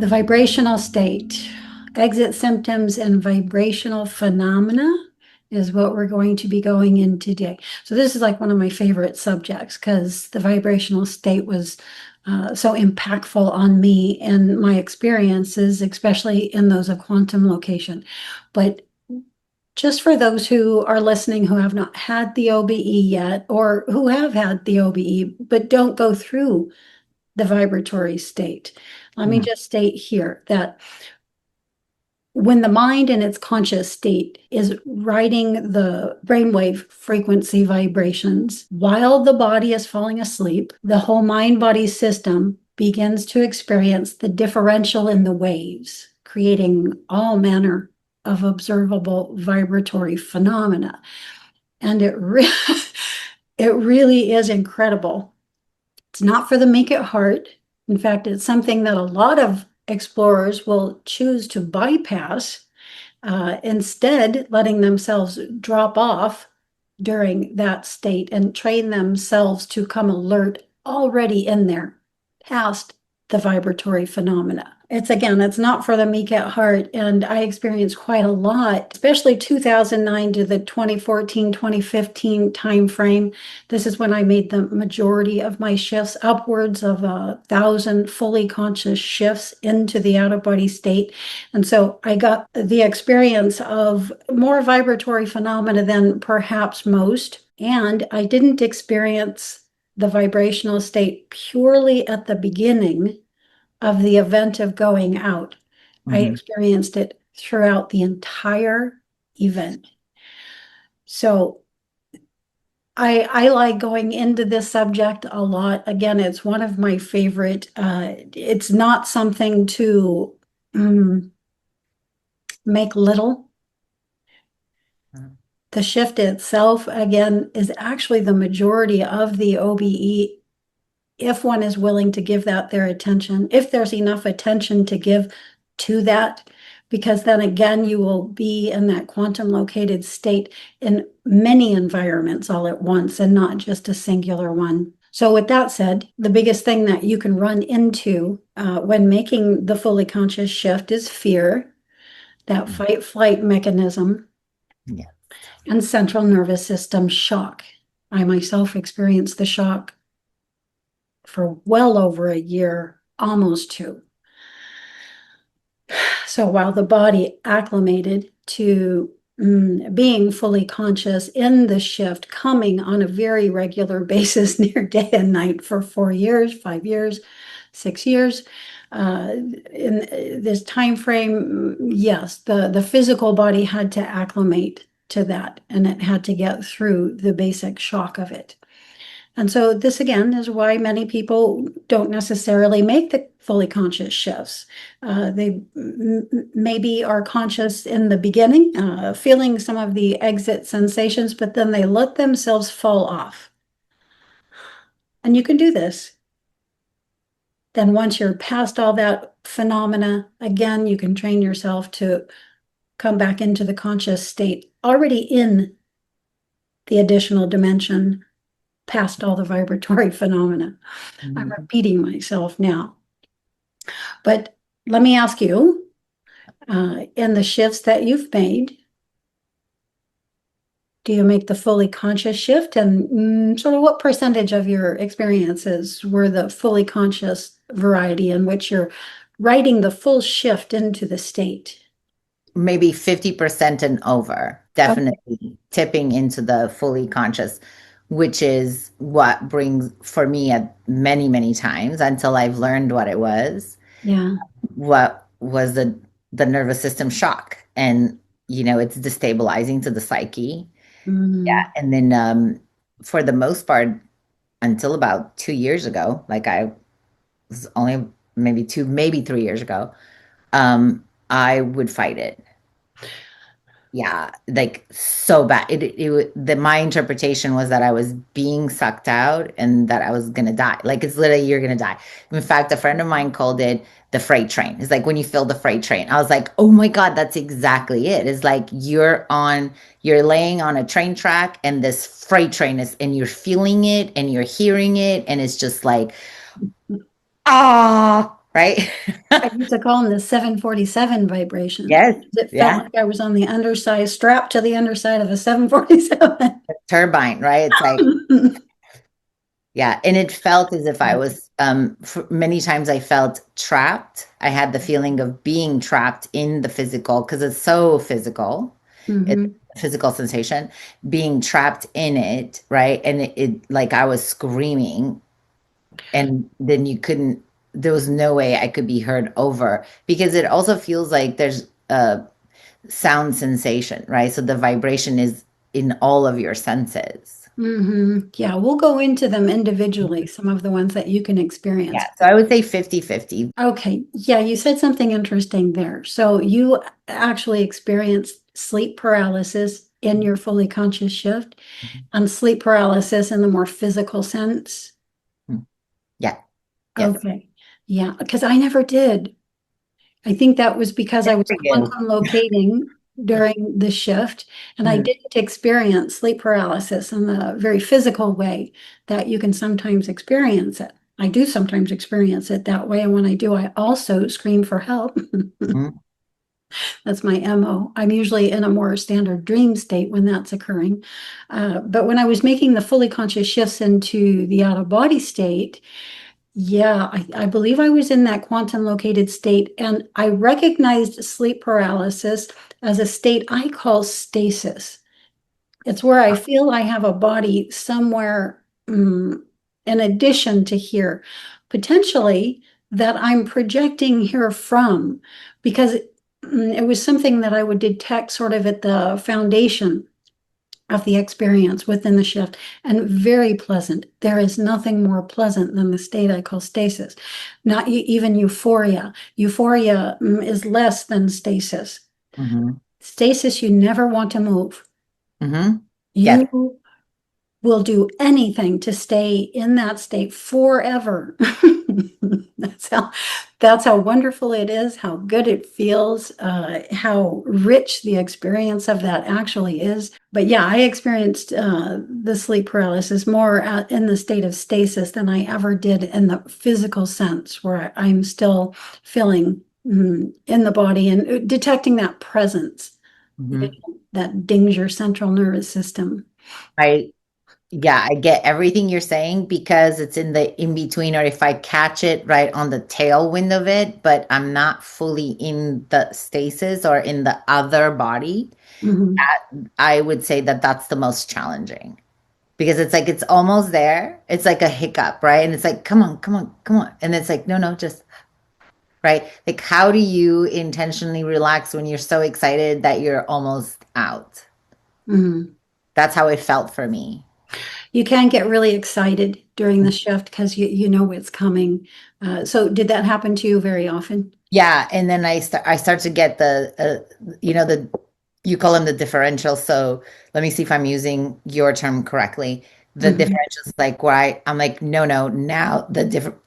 The vibrational state, exit symptoms and vibrational phenomena is what we're going to be going in today. So this is like one of my favorite subjects because the vibrational state was so impactful on me and my experiences, especially in those of quantum location. But just for those who are listening who have not had the OBE yet, or who have had the OBE but don't go through the vibratory state, let me just state here that when the mind in its conscious state is riding the brainwave frequency vibrations while the body is falling asleep, the whole mind-body system begins to experience the differential in the waves, creating all manner of observable vibratory phenomena. And it really is incredible. It's not for the meek at heart. In fact, it's something that a lot of explorers will choose to bypass, instead letting themselves drop off during that state and train themselves to come alert already in there, past the vibratory phenomena. It's not for the meek at heart. And I experienced quite a lot, especially 2009 to the 2014, 2015 timeframe. This is when I made the majority of my shifts, upwards of 1,000 fully conscious shifts into the out-of-body state. And so I got the experience of more vibratory phenomena than perhaps most. And I didn't experience the vibrational state purely at the beginning of the event of going out. I experienced it throughout the entire event. So I like going into this subject a lot. Again, it's one of my favorite. It's not something to make little. The shift itself, again, is actually the majority of the OBE, if one is willing to give that their attention, if there's enough attention to give to that, because then again, you will be in that quantum located state in many environments all at once and not just a singular one. So with that said, the biggest thing that you can run into when making the fully conscious shift is fear, that fight-flight mechanism, and central nervous system shock. I myself experienced the shock for well over a year, almost two. So while the body acclimated to being fully conscious in the shift, coming on a very regular basis near day and night for 4 years, 5 years, 6 years, in this time frame, yes, the physical body had to acclimate to that, and it had to get through the basic shock of it. And so this, again, is why many people don't necessarily make the fully conscious shifts. They maybe are conscious in the beginning, feeling some of the exit sensations, but then they let themselves fall off. And you can do this. Then once you're past all that phenomena, again, you can train yourself to come back into the conscious state, already in the additional dimension, past all the vibratory phenomena. I'm repeating myself now. But let me ask you, in the shifts that you've made, do you make the fully conscious shift? And sort of what percentage of your experiences were the fully conscious variety in which you're writing the full shift into the state? Maybe 50% and over, definitely tipping into the fully conscious, which is what brings for me at many, many times until I've learned what it was. Yeah. What was the nervous system shock, and it's destabilizing to the psyche. Yeah. And then for the most part, until about 2 years ago, like I was only maybe 3 years ago, I would fight it. Yeah, like so bad. My interpretation was that I was being sucked out and that I was gonna die. Like it's literally you're gonna die. In fact, a friend of mine called it the freight train. It's like when you feel the freight train. I was like, oh my God, that's exactly it. It's like you're laying on a train track and this freight train is, and you're feeling it and you're hearing it, and it's just like, ah, right? I used to call them the 747 vibrations. Yes. It felt Yeah. like I was on the underside, strapped to the underside of a 747. Turbine, right? It's like, yeah. And it felt as if I was, for many times I felt trapped. I had the feeling of being trapped in the physical because it's so physical. It's Hmm. a physical sensation, being trapped in it, right? And it like I was screaming, and then you couldn't, there was no way I could be heard over because it also feels like there's a sound sensation, right? So the vibration is in all of your senses. Yeah, we'll go into them individually, some of the ones that you can experience. Yeah. So I would say 50-50. Okay, yeah, you said something interesting there. So you actually experienced sleep paralysis in your fully conscious shift and sleep paralysis in the more physical sense. Yeah. Yes. Okay, yeah, because I never did. I think that was because Good I was for you. quantum locating during the shift, and I Mhm. didn't experience sleep paralysis in the very physical way that you can sometimes experience it. I do sometimes experience it that way, and when I do, I also scream for help. Mhm. That's my MO. I'm usually in a more standard dream state when that's occurring. But when I was making the fully conscious shifts into the out of body state, yeah, I believe I was in that quantum located state, and I recognized sleep paralysis as a state I call stasis. It's where I feel I have a body somewhere in addition to here, potentially that I'm projecting here from, because it was something that I would detect sort of at the foundation of the experience within the shift, and very pleasant. There is nothing more pleasant than the state I call stasis. Not even euphoria. Euphoria is less than stasis. Mhm. Stasis, you never want to move. Mhm. Yes. You will do anything to stay in that state forever. That's how that's how wonderful it is, how good it feels, how rich the experience of that actually is. But yeah, I experienced the sleep paralysis more in the state of stasis than I ever did in the physical sense, where I'm still feeling in the body and detecting that presence, Mhm. that dings your central nervous system. I Yeah, I get everything you're saying because it's in the in between, or if I catch it right on the tailwind of it, but I'm not fully in the stasis or in the other body, Mhm. I would say that that's the most challenging because it's like it's almost there. It's like a hiccup, right? And it's like, come on, come on, come on. And it's like, no, no, just right. Like, how do you intentionally relax when you're so excited that you're almost out? Mhm. That's how it felt for me. You can get really excited during the shift because you know it's coming. So did that happen to you very often? Yeah, and then I start to get the the you call them the differential. So let me see if I'm using your term correctly. The Mhm. differentials like why I'm like no, no, now the different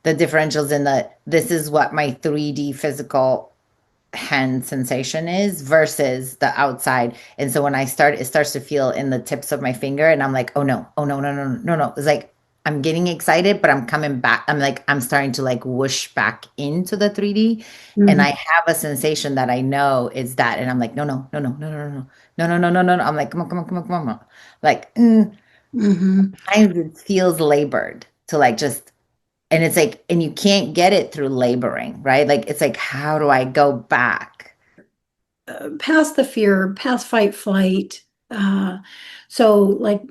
the differentials in the this is what my 3D physical hand sensation is versus the outside. And so when I start, it starts to feel in the tips of my finger, and I'm like, oh no, oh no, no, no, no, no, no. It's like I'm getting excited, but I'm coming back. I'm like, I'm starting to like whoosh back into the 3D. And Mhm. I have a sensation that I know is that. And I'm like, no, no, no, no, no, no, no, no, no, no, no, no, no. I'm like, come on, come on, come on, come on, come on. Like, Mhm. sometimes it feels labored to like just, and it's like, and you can't get it through laboring, right? Like, it's like, how do I go back? Past the fear, past fight, flight. So, like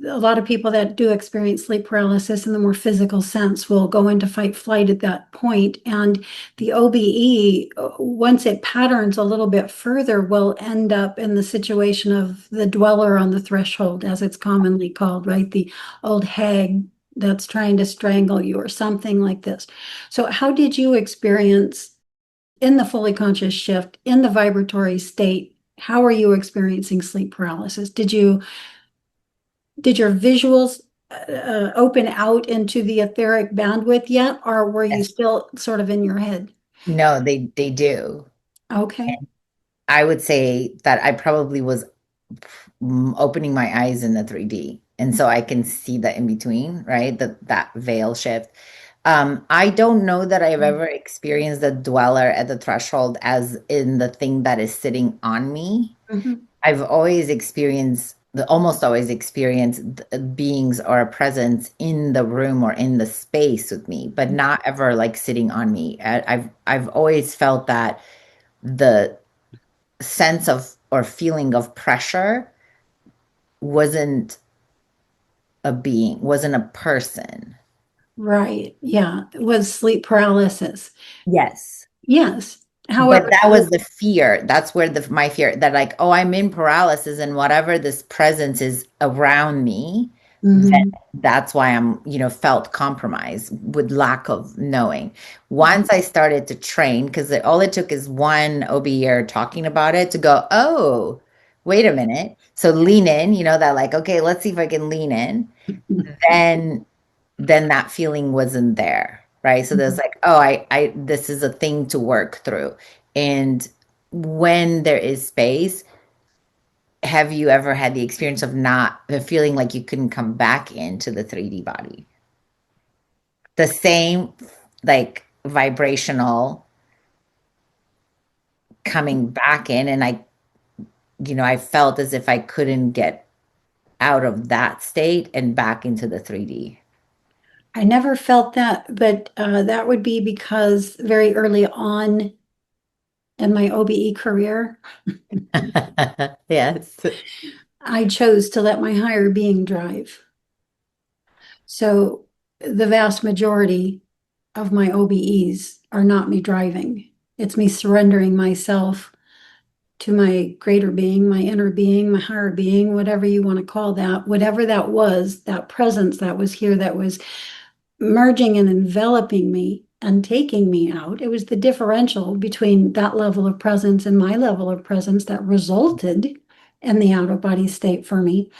a lot of people that do experience sleep paralysis in the more physical sense will go into fight, flight at that point. And the OBE, once it patterns a little bit further, will end up in the situation of the dweller on the threshold, as it's commonly called, right? The old hag that's trying to strangle you or something like this. So, how did you experience in the fully conscious shift, in the vibratory state? How are you experiencing sleep paralysis? Did your visuals open out into the etheric bandwidth yet, or were you Yes. still sort of in your head? No, they do. Okay. I would say that I probably was opening my eyes in the 3D. And so I can see the in between, right? That veil shift. I don't know that I've ever experienced the dweller at the threshold as in the thing that is sitting on me. Mhm. I've always experienced almost always experienced beings or a presence in the room or in the space with me, but not ever like sitting on me. I've always felt that the sense of or feeling of pressure wasn't a being, wasn't a person. Right. Yeah. It was sleep paralysis. Yes. Yes. But However, that was the fear. That's where my fear that like, oh, I'm in paralysis and whatever this presence is around me, then mhm. that's why I'm, felt compromised with lack of knowing. Once I started to train, because all it took is one OB year talking about it to go, oh, wait a minute. So lean in, that like, okay, let's see if I can lean in. Then that feeling wasn't there, right? So there's like, oh, this is a thing to work through. And when there is space, have you ever had the experience of not feeling like you couldn't come back into the 3D body? The same, like vibrational coming back in, and I felt as if I couldn't get out of that state and back into the 3D. I never felt that, but that would be because very early on in my OBE career, Yes. I chose to let my higher being drive. So the vast majority of my OBEs are not me driving. It's me surrendering myself to my greater being, my inner being, my higher being, whatever you want to call that, whatever that was, that presence that was here that was merging and enveloping me and taking me out. It was the differential between that level of presence and my level of presence that resulted in the out of body state for me.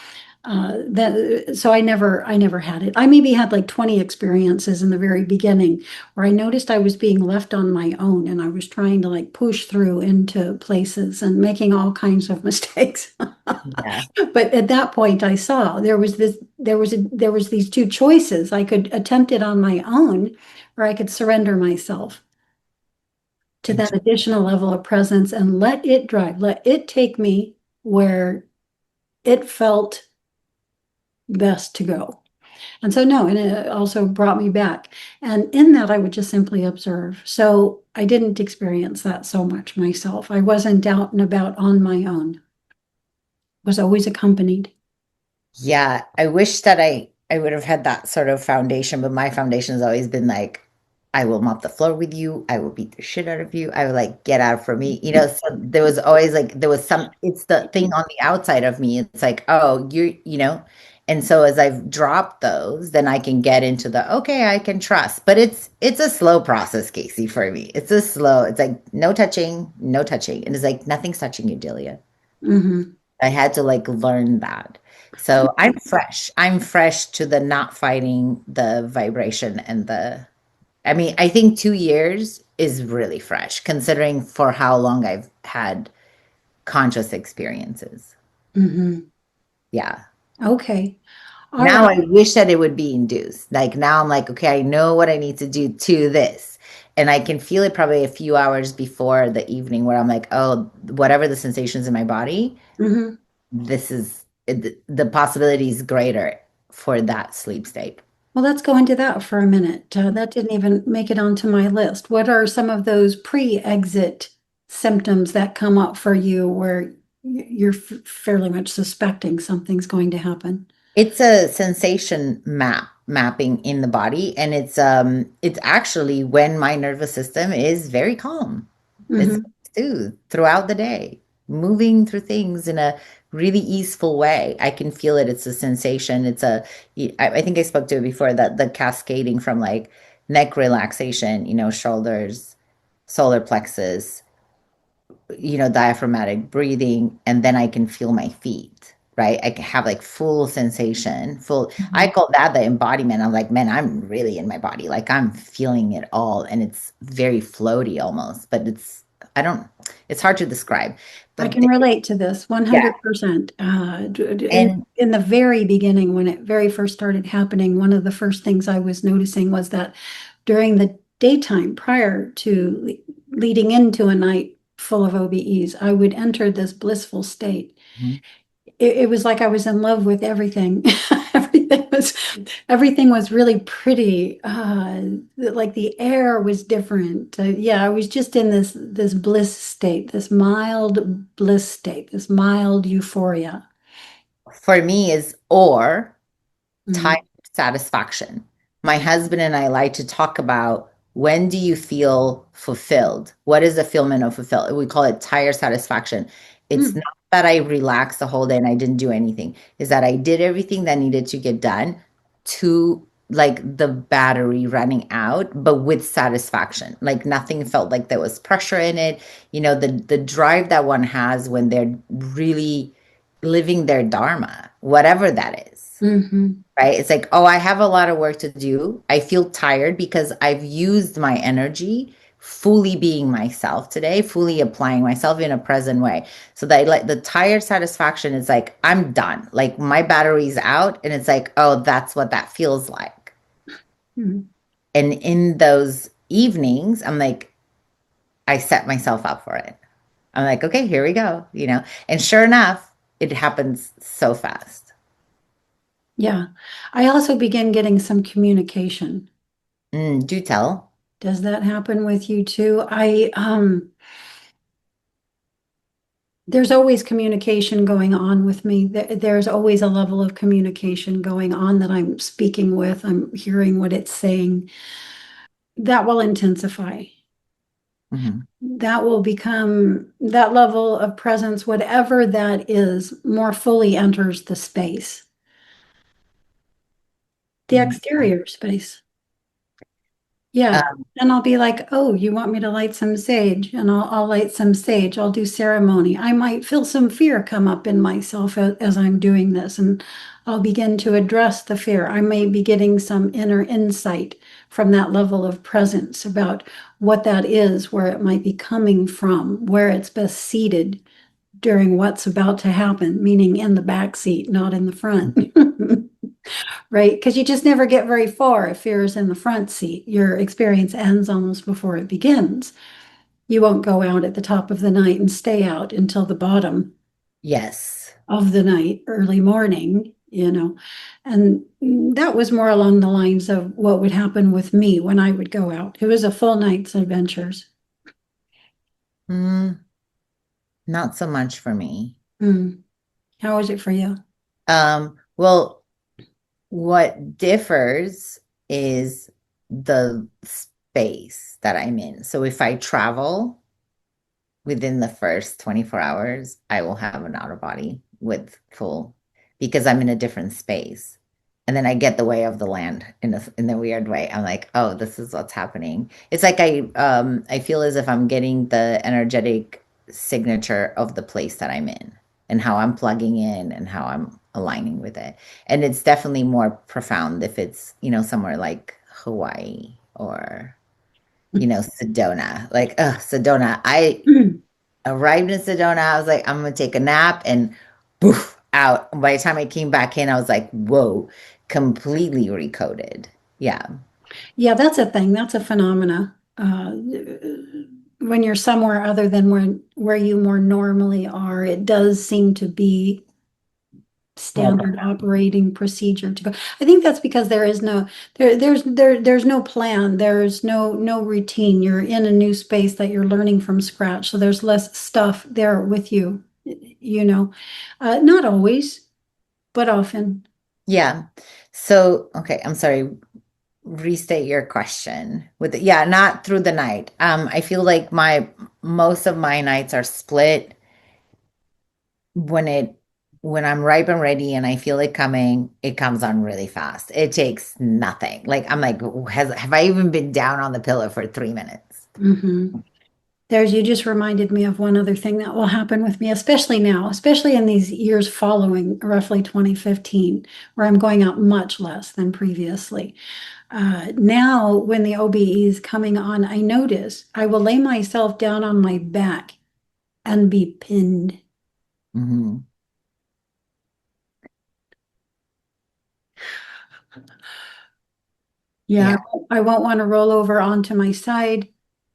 So I never had it. I maybe had like 20 experiences in the very beginning where I noticed I was being left on my own and I was trying to like push through into places and making all kinds of mistakes. Yeah. But at that point I saw there was these two choices. I could attempt it on my own or I could surrender myself to that additional level of presence and let it drive, let it take me where it felt best to go. And so, no, and it also brought me back. And in that, I would just simply observe. So I didn't experience that so much myself. I wasn't out and about on my own, was always accompanied. Yeah, I wish that I would have had that sort of foundation, but my foundation has always been like, I will mop the floor with you. I will beat the shit out of you. I will like get out from me. So there was always like it's the thing on the outside of me. It's like, oh, and so as I've dropped those, then I can get into the okay, I can trust. But it's a slow process, Casey, for me. It's like no touching, no touching. And it's like nothing's touching you, Delia. Mhm. I had to like learn that. So I'm fresh. I'm fresh to the not fighting the vibration and I mean, I think 2 years is really fresh considering for how long I've had conscious experiences. Mhm. Yeah. Okay. All Now I right. wish that it would be induced. Like now I'm like, okay, I know what I need to do to this. And I can feel it probably a few hours before the evening where I'm like, oh, whatever the sensations in my body, Mhm. the possibility is greater for that sleep state. Well, let's go into that for a minute. That didn't even make it onto my list. What are some of those pre-exit symptoms that come up for you where you're fairly much suspecting something's going to happen? It's a sensation mapping in the body, and it's actually when my nervous system is very calm. It's Hmm. soothed throughout the day, moving through things in a really easeful way. I can feel it. It's a sensation. I think I spoke to it before that the cascading from like neck relaxation, shoulders, solar plexus, diaphragmatic breathing, and then I can feel my feet, right? I can have like full sensation, I call that the embodiment. I'm like, man, I'm really in my body. Like I'm feeling it all. And it's very floaty almost, but it's hard to describe. I But can relate to this yeah. 100%. In, And in the very beginning, when it very first started happening, one of the first things I was noticing was that during the daytime prior to leading into a night full of OBEs, I would enter this blissful state. Mhm. It was like I was in love with everything. Everything was really pretty. Like the air was different. Yeah, I was just in this bliss state, this mild bliss state, this mild euphoria. For me is or time Mm, satisfaction. My husband and I like to talk about when do you feel fulfilled? What is the feeling of fulfilled? We call it tire satisfaction. It's mm, not that I relaxed the whole day and I didn't do anything. Is that I did everything that needed to get done to like the battery running out, but with satisfaction. Like nothing felt like there was pressure in it. You know, the drive that one has when they're really living their dharma, whatever that is, mhm. right? It's like, oh, I have a lot of work to do. I feel tired because I've used my energy fully being myself today, fully applying myself in a present way. So that like the tired satisfaction is like, I'm done. Like my battery's out and it's like, oh, that's what that feels like. Mm. And in those evenings, I'm like, I set myself up for it. I'm like, okay, here we go, you know. And sure enough, it happens so fast. Yeah. I also began getting some communication. Do tell. Does that happen with you too? There's always communication going on with me. There's always a level of communication going on that I'm speaking with. I'm hearing what it's saying. That will intensify. Mhm. That will become that level of presence, whatever that is, more fully enters the space, the Mhm. exterior space. Yeah. Um, And I'll be like, oh, you want me to light some sage? And I'll light some sage. I'll do ceremony. I might feel some fear come up in myself as I'm doing this, and I'll begin to address the fear. I may be getting some inner insight from that level of presence about what that is, where it might be coming from, where it's best seated during what's about to happen, meaning in the back seat, not in the front. Right? Because you just never get very far if fear is in the front seat. Your experience ends almost before it begins. You won't go out at the top of the night and stay out until the bottom yes. of the night, early morning, you know. And that was more along the lines of what would happen with me when I would go out. It was a full night's adventures. Mm, not so much for me. Mm. How was it for you? Well, what differs is the space that I'm in. So if I travel within the first 24 hours, I will have an outer body with full because I'm in a different space. And then I get the way of the land in a weird way. I'm like, oh, this is what's happening. It's like I feel as if I'm getting the energetic signature of the place that I'm in and how I'm plugging in and how I'm aligning with it. And it's definitely more profound if it's, you know, somewhere like Hawaii or, you know, Sedona. Like, Sedona. I arrived in Sedona. I was like, I'm gonna take a nap and poof, out. By the time I came back in, I was like, whoa, completely recoded. Yeah. Yeah, that's a thing. That's a phenomena. When you're somewhere other than where you more normally are, it does seem to be More standard operating procedure to go. I think that's because there is no there's no plan. There's no routine. You're in a new space that you're learning from scratch. So there's less stuff there with you, you know. Not always, but often. yeah. So, okay, I'm sorry. Restate your question with yeah, not through the night. I feel like my most of my nights are split when when I'm ripe and ready and I feel it coming, it comes on really fast. It takes nothing. Like I'm like, have I even been down on the pillow for 3 minutes? Mhm. You just reminded me of one other thing that will happen with me, especially now, especially in these years following roughly 2015, where I'm going out much less than previously. Now, when the OBE is coming on, I notice I will lay myself down on my back and be pinned. Hmm. Yeah, Yeah. I won't want to roll over onto my side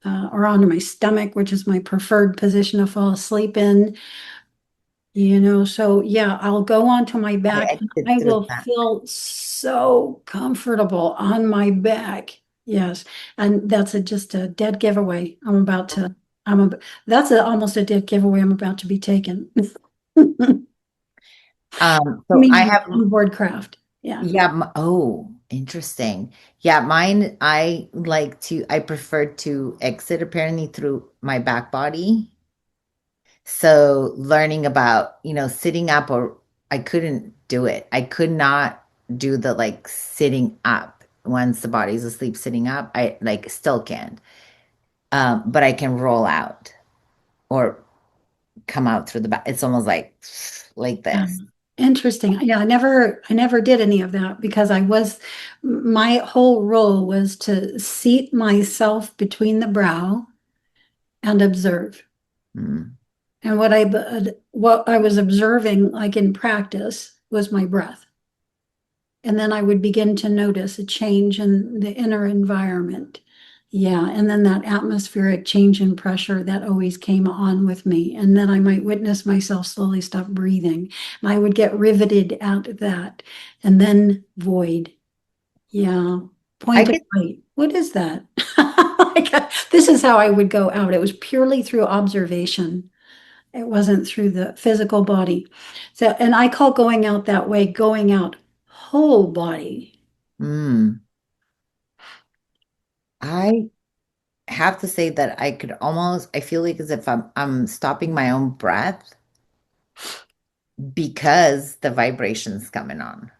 or onto my stomach, which is my preferred position to fall asleep in. So yeah, I'll go onto my I back and exit I through will that. feel so comfortable on my back. Yes. And that's just a dead giveaway. I'm a, that's almost a dead giveaway I'm about to be taken. So I Me have, on board craft. Yeah. yeah. Oh, interesting. Yeah, mine, I prefer to exit apparently through my back body. So learning about, sitting up, or I couldn't do it. I could not do the like sitting up once the body's asleep, sitting up. I like still can't. But I can roll out or come out through the back. It's almost like this. Interesting. Yeah, I never did any of that because my whole role was to seat myself between the brow and observe. Mm. And what I was observing, like in practice, was my breath. And then I would begin to notice a change in the inner environment. Yeah, and then that atmospheric change in pressure that always came on with me. And then I might witness myself slowly stop breathing. And I would get riveted at that. And then void. Yeah, I point of could light. What is that? This is how I would go out. It was purely through observation. It wasn't through the physical body. So, and I call going out that way, going out whole body. mm, I have to say that I feel like as if I'm stopping my own breath because the vibration's coming on.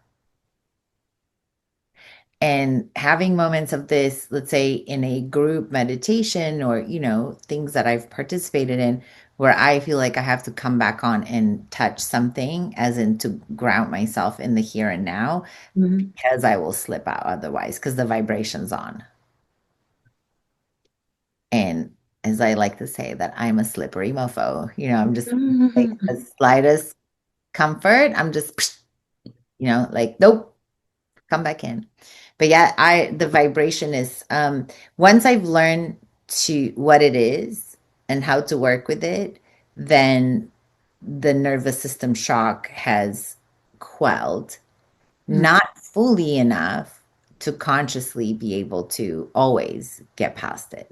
And having moments of this, let's say in a group meditation or, things that I've participated in where I feel like I have to come back on and touch something, as in to ground myself in the here and now, Mhm. because I will slip out otherwise, because the vibration's on. And as I like to say, that I'm a slippery mofo, I'm just like the slightest comfort, I'm just, like, nope, come back in. But yeah, the vibration is once I've learned to what it is and how to work with it, then the nervous system shock has quelled, not fully enough to consciously be able to always get past it.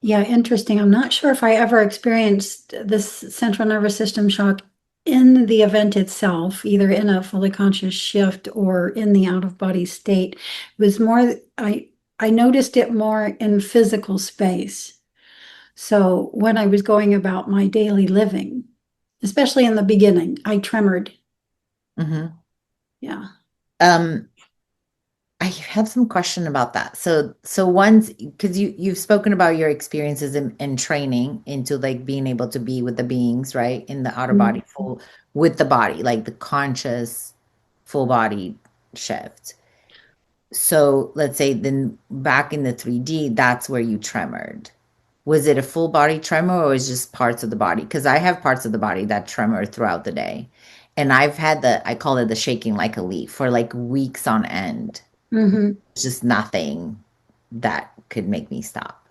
Yeah, interesting. I'm not sure if I ever experienced this central nervous system shock in the event itself, either in a fully conscious shift or in the out of body state. It was more, I noticed it more in physical space. So when I was going about my daily living, especially in the beginning, I tremored. Mhm. Yeah. Um, I have some question about that. So once, because you've spoken about your experiences in training into like being able to be with the beings, right? In the outer body, Mhm. full with the body, like the conscious full body shift. So let's say then back in the 3D, that's where you tremored. Was it a full body tremor or was it just parts of the body? Because I have parts of the body that tremor throughout the day. And I've had I call it the shaking like a leaf for like weeks on end. Mhm. Just nothing that could make me stop.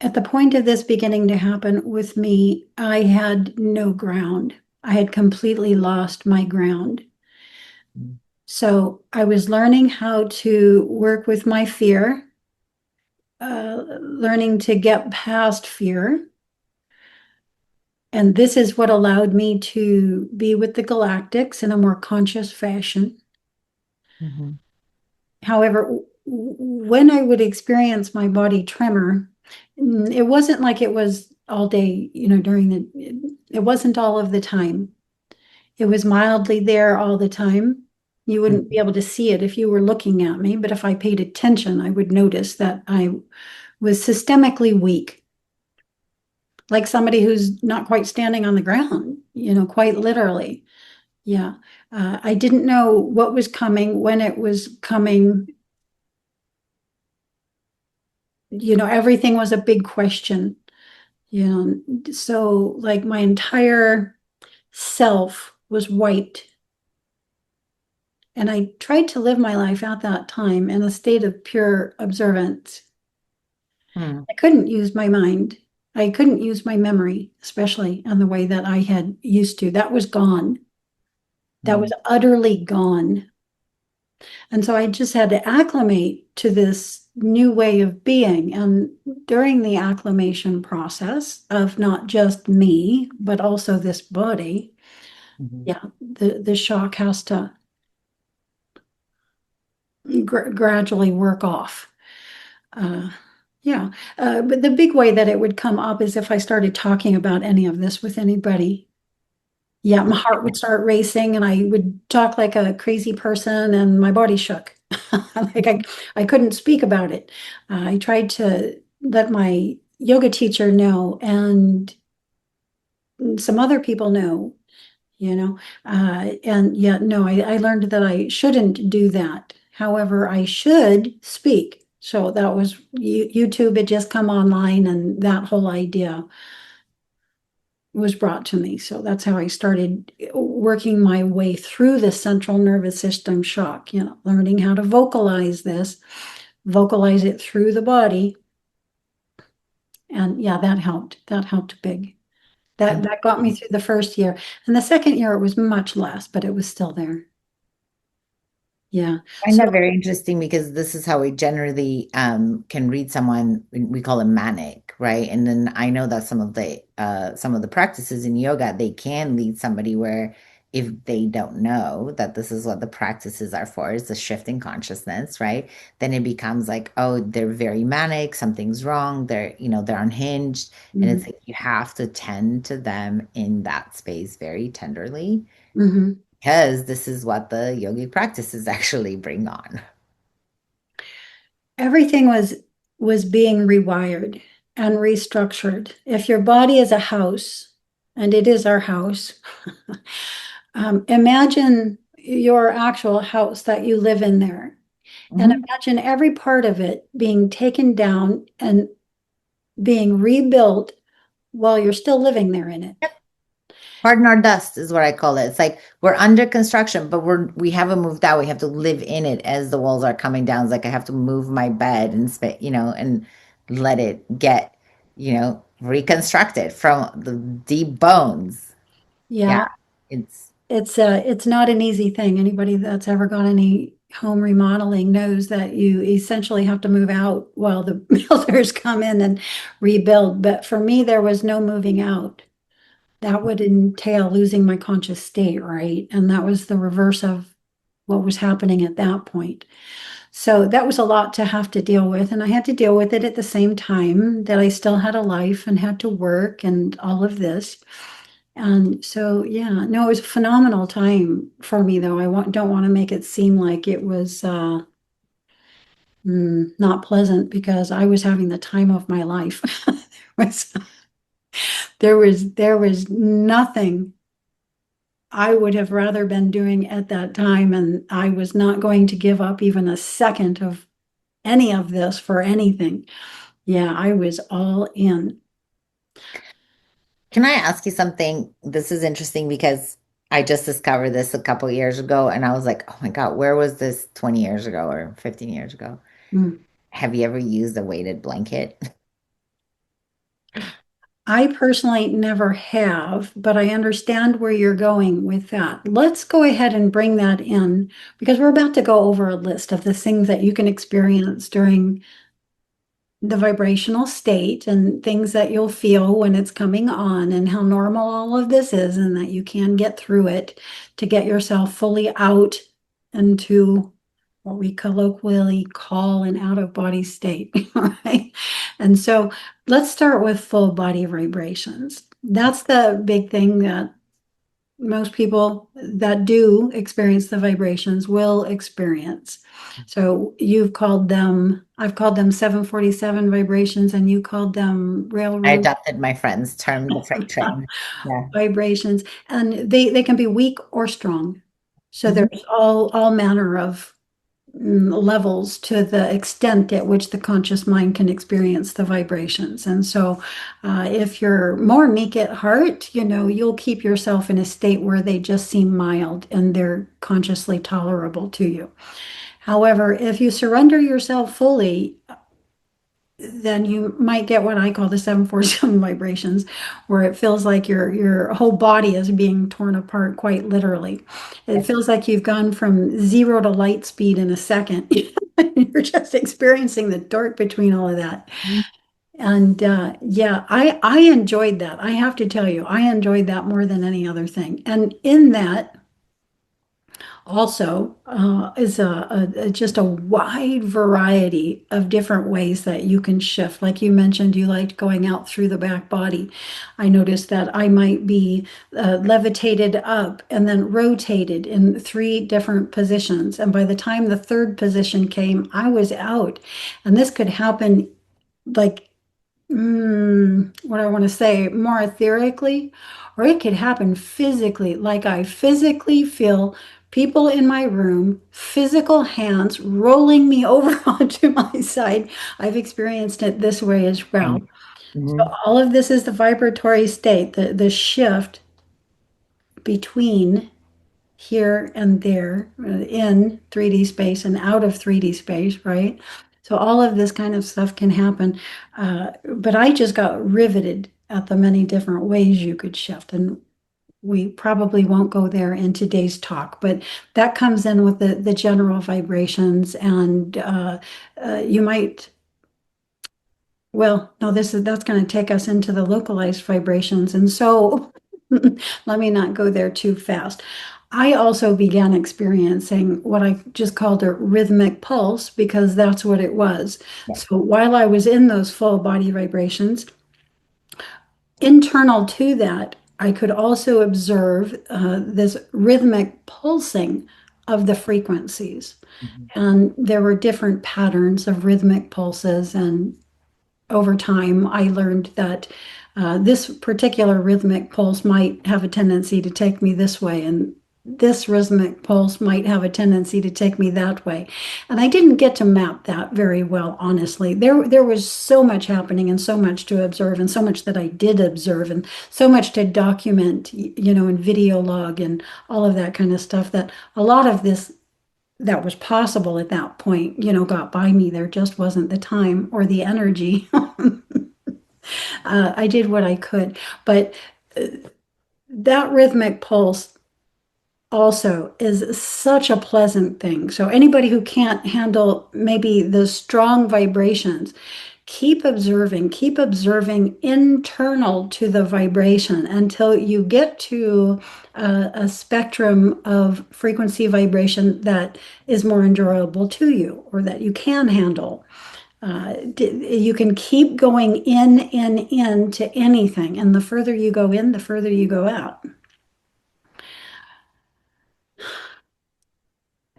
At the point of this beginning to happen with me, I had no ground. I had completely lost my ground. So I was learning how to work with my fear, learning to get past fear. And this is what allowed me to be with the galactics in a more conscious fashion. Mhm. However, when I would experience my body tremor, it wasn't like it was all day, it wasn't all of the time. It was mildly there all the time. You wouldn't be Mhm. able to see it if you were looking at me, but if I paid attention, I would notice that I was systemically weak, like somebody who's not quite standing on the ground, quite literally. Yeah. I didn't know what was coming, when it was coming. Everything was a big question. So like my entire self was wiped. And I tried to live my life at that time in a state of pure observance. Hmm. I couldn't use my mind. I couldn't use my memory, especially in the way that I had used to. That was gone. That Hmm. was utterly gone. And so I just had to acclimate to this new way of being. And during the acclimation process of not just me, but also this body, Hmm. yeah, the shock has to gradually work off. Uh, yeah. But the big way that it would come up is if I started talking about any of this with anybody. Yeah, my heart would start racing and I would talk like a crazy person and my body shook. Like I couldn't speak about it. I tried to let my yoga teacher know and some other people know, and yet no, I learned that I shouldn't do that. However, I should speak. So that was YouTube had just come online and that whole idea was brought to me. So that's how I started working my way through the central nervous system shock, learning how to vocalize this, vocalize it through the body. And yeah, that helped. That helped big. That got me through the first year. And the second year it was much less, but it was still there. Yeah. I find So that very interesting because this is how we generally can read someone. We call them manic, right? And then I know that some of the practices in yoga they can lead somebody where if they don't know that this is what the practices are for, is the shift in consciousness, right? Then it becomes like, oh, they're very manic, something's wrong, they're unhinged, and it's mhm, like you have to tend to them in that space very tenderly mhm. because this is what the yogic practices actually bring on. Everything was being rewired and restructured. If your body is a house, and it is our house, imagine your actual house that you live in there. And Mhm. imagine every part of it being taken down and being rebuilt while you're still living there in it. Harden our dust is what I call it. It's like we're under construction, but we haven't moved out. We have to live in it as the walls are coming down. It's like I have to move my bed and and let it get, reconstructed from the deep bones. Yeah, Yeah, it's it's not an easy thing. Anybody that's ever got any home remodeling knows that you essentially have to move out while the builders come in and rebuild. But for me, there was no moving out. That would entail losing my conscious state, right? And that was the reverse of what was happening at that point. So that was a lot to have to deal with. And I had to deal with it at the same time that I still had a life and had to work and all of this. And so, yeah, no, it was a phenomenal time for me, though. Don't want to make it seem like it was not pleasant because I was having the time of my life. Was, there was nothing I would have rather been doing at that time, and I was not going to give up even a second of any of this for anything. Yeah, I was all in. Can I ask you something? This is interesting because I just discovered this a couple years ago and I was like, oh my God, where was this 20 years ago or 15 years ago? Mm. Have you ever used a weighted blanket? I personally never have, but I understand where you're going with that. Let's go ahead and bring that in because we're about to go over a list of the things that you can experience during the vibrational state and things that you'll feel when it's coming on and how normal all of this is and that you can get through it to get yourself fully out into what we colloquially call an out of body state, right? And so let's start with full body vibrations. That's the big thing that most people that do experience the vibrations will experience. So I've called them 747 vibrations, and you called them I railroad adopted my friend's term, the freight train. Yeah. vibrations, and they can be weak or strong. So Mhm. there's all manner of levels to the extent at which the conscious mind can experience the vibrations. And so, if you're more meek at heart, you'll keep yourself in a state where they just seem mild and they're consciously tolerable to you. However, if you surrender yourself fully, then you might get what I call the 747 vibrations, where it feels like your whole body is being torn apart quite literally. It feels like you've gone from 0 to light speed in a second. You're just experiencing the torque between all of that. And yeah, I enjoyed that. I have to tell you, I enjoyed that more than any other thing. And in that, also is just a wide variety of different ways that you can shift. Like you mentioned, you liked going out through the back body. I noticed that I might be levitated up and then rotated in 3 different positions. And by the time the third position came, I was out. And this could happen like what I want to say, more etherically, or it could happen physically. Like I physically feel people in my room, physical hands rolling me over onto my side. I've experienced it this way as well. So Mhm. all of this is the vibratory state, the shift between here and there in 3D space and out of 3D space, right? So all of this kind of stuff can happen. But I just got riveted at the many different ways you could shift. And we probably won't go there in today's talk, but that comes in with the general vibrations. And you might, well, no, that's going to take us into the localized vibrations. And so let me not go there too fast. I also began experiencing what I just called a rhythmic pulse because that's what it was. Yeah. So while I was in those full body vibrations, internal to that, I could also observe this rhythmic pulsing of the frequencies. Mhm. And there were different patterns of rhythmic pulses, and over time, I learned that this particular rhythmic pulse might have a tendency to take me this way, and this rhythmic pulse might have a tendency to take me that way. And I didn't get to map that very well, honestly. There was so much happening and so much to observe, and so much that I did observe, and so much to document, and video log and all of that kind of stuff that a lot of this that was possible at that point, got by me. There just wasn't the time or the energy. I did what I could, but that rhythmic pulse also is such a pleasant thing. So anybody who can't handle maybe the strong vibrations, keep observing internal to the vibration until you get to a spectrum of frequency vibration that is more enjoyable to you or that you can handle. You can keep going in to anything. And the further you go in, the further you go out.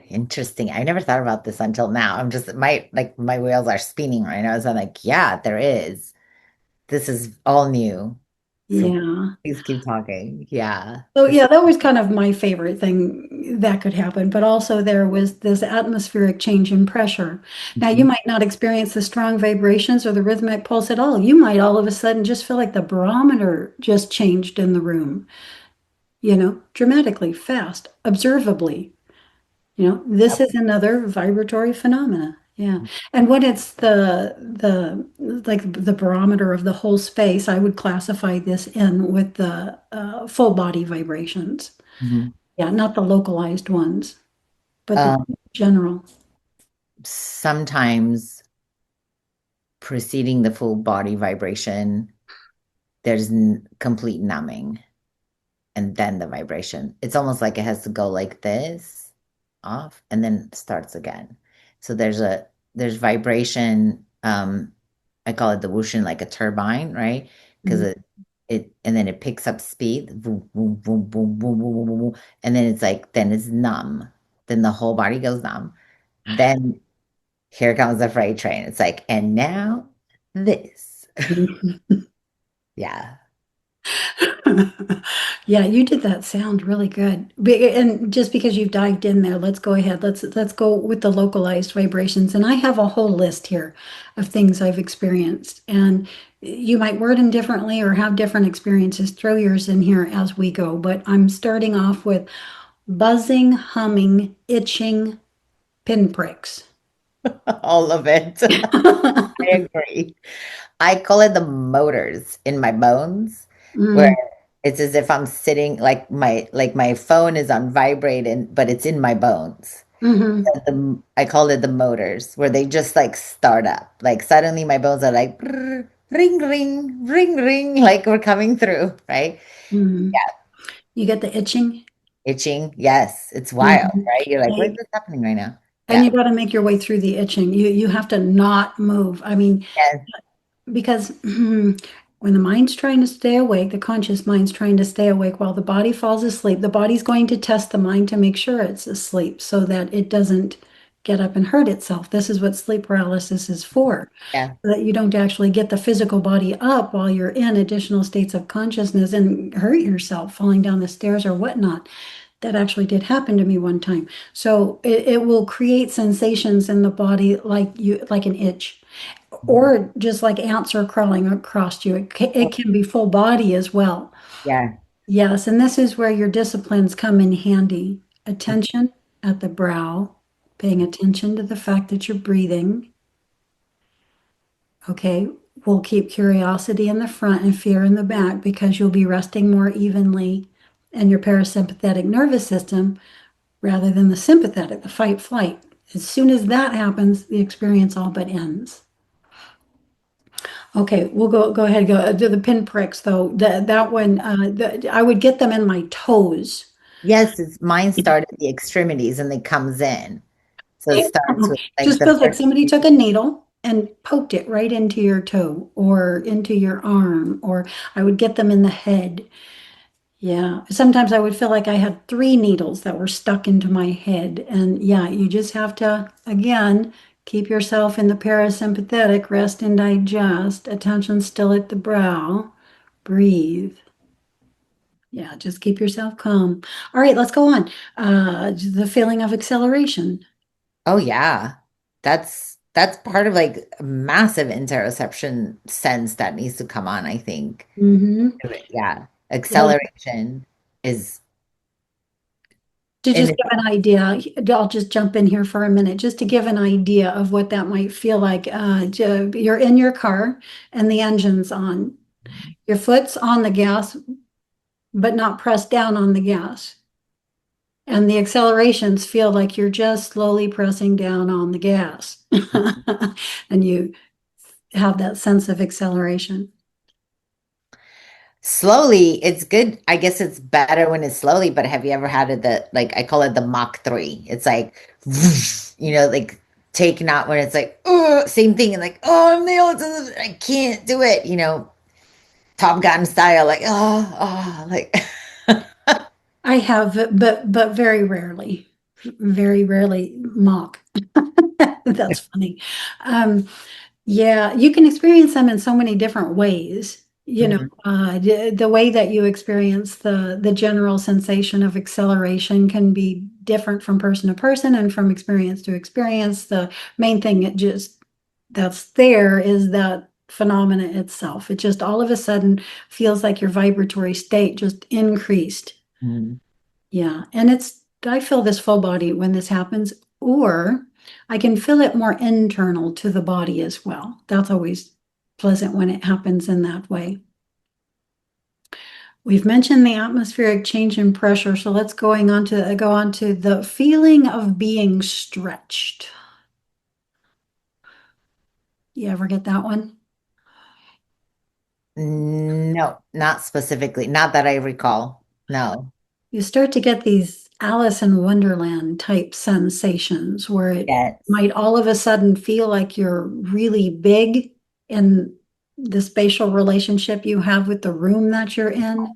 Interesting. I never thought about this until now. I'm just my wheels are spinning right now. So I'm like, yeah, there is. This is all new. So Yeah. please keep talking. Yeah. So This yeah, that was kind of my favorite thing that could happen. But also there was this atmospheric change in pressure. Now you Mhm. might not experience the strong vibrations or the rhythmic pulse at all. You might all of a sudden just feel like the barometer just changed in the room, dramatically, fast, observably. This is another vibratory phenomena. Yeah. And when it's the like the barometer of the whole space, I would classify this in with the full body vibrations. Mhm. Yeah, not the localized ones, but the Um, general. Sometimes preceding the full body vibration, there's complete numbing and then the vibration. It's almost like it has to go like this off and then starts again. So there's vibration. I call it the whooshing like a turbine, right? Because Mhm. it and then it picks up speed, boom, boom, boom, boom, boom, boom, boom, boom, boom, and then it's like then it's numb. Then the whole body goes numb. Then here comes the freight train. It's like, and now this. Yeah. Yeah, you did that sound really good. And just because you've dived in there, let's go ahead. Let's go with the localized vibrations. And I have a whole list here of things I've experienced. And you might word them differently or have different experiences. Throw yours in here as we go. But I'm starting off with buzzing, humming, itching, pinpricks. All of it. I agree. I call it the motors in my bones, where Mm, it's as if I'm sitting like my phone is on vibrate and but it's in my bones. hmm I call it the motors, where they just like start up. Like suddenly my bones are like brrr, ring ring ring ring like we're coming through, right? hmm Yeah, You get the itching. itching. Yes, it's wild, Mhm. right? You're like, where's And this happening right now? and you Yeah. got to make your way through the itching. You have to not move. I mean, Yes. because when the mind's trying to stay awake, the conscious mind's trying to stay awake while the body falls asleep, the body's going to test the mind to make sure it's asleep so that it doesn't get up and hurt itself. This is what sleep paralysis is for, Yeah. so that you don't actually get the physical body up while you're in additional states of consciousness and hurt yourself falling down the stairs or whatnot. That actually did happen to me one time. So it will create sensations in the body like an itch or just like ants are crawling across you. It can be full body as well. Yeah. Yes, and this is where your disciplines come in handy. Attention at the brow, paying attention to the fact that you're breathing. Okay, we'll keep curiosity in the front and fear in the back because you'll be resting more evenly in your parasympathetic nervous system rather than the sympathetic, the fight flight. As soon as that happens, the experience all but ends. Okay, we'll go ahead, go do the pinpricks though. That one, I would get them in my toes. Yes, it's mine start at the extremities and it comes in. So it Same. starts with like Just the feels like first. somebody took a needle and poked it right into your toe or into your arm, or I would get them in the head. Yeah, sometimes I would feel like I had three needles that were stuck into my head. And yeah, you just have to, again, keep yourself in the parasympathetic, rest and digest, attention still at the brow, breathe. Yeah, just keep yourself calm. All right, let's go on. The feeling of acceleration. Oh yeah. That's part of like a massive interoception sense that needs to come on, I think. Hmm Yeah. Well, Acceleration is to in just give an idea, I'll just jump in here for a minute, just to give an idea of what that might feel like. You're in your car and the engine's on. Your foot's on the gas, but not pressed down on the gas. And the accelerations feel like you're just slowly pressing down on the gas. And you have that sense of acceleration. slowly, it's good. I guess it's better when it's slowly, but have you ever had it that like I call it the Mach 3? It's like like taking out when it's like, oh, same thing, and like, oh, I'm nailed to this, I can't do it, Top Gun style, like, oh, like I have, but very rarely mock. That's funny. Um, yeah, you can experience them in so many different ways. Mhm, The way that you experience the general sensation of acceleration can be different from person to person and from experience to experience. The main thing that's there is that phenomena itself. It just all of a sudden feels like your vibratory state just increased. mhm. Yeah, and I feel this full body when this happens, or I can feel it more internal to the body as well. That's always pleasant when it happens in that way. We've mentioned the atmospheric change in pressure, so let's go on to the feeling of being stretched. You ever get that one? No, not specifically. Not that I recall. No. You start to get these Alice in Wonderland type sensations where it Yes. might all of a sudden feel like you're really big in the spatial relationship you have with the room that you're in,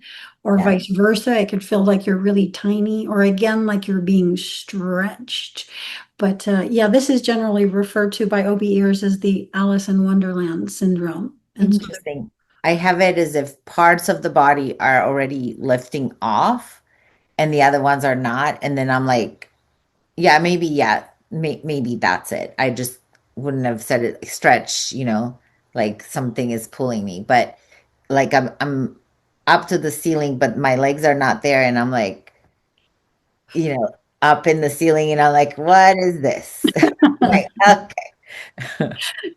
or Yeah. vice versa. It could feel like you're really tiny, or again, like you're being stretched. But yeah, this is generally referred to by OBEers as the Alice in Wonderland syndrome. And so Interesting. I have it as if parts of the body are already lifting off and the other ones are not. And then I'm like, yeah, maybe that's it. I just wouldn't have said it stretch, like something is pulling me. But like I'm up to the ceiling, but my legs are not there, and I'm like, up in the ceiling, and I'm like, what is this? Like, okay.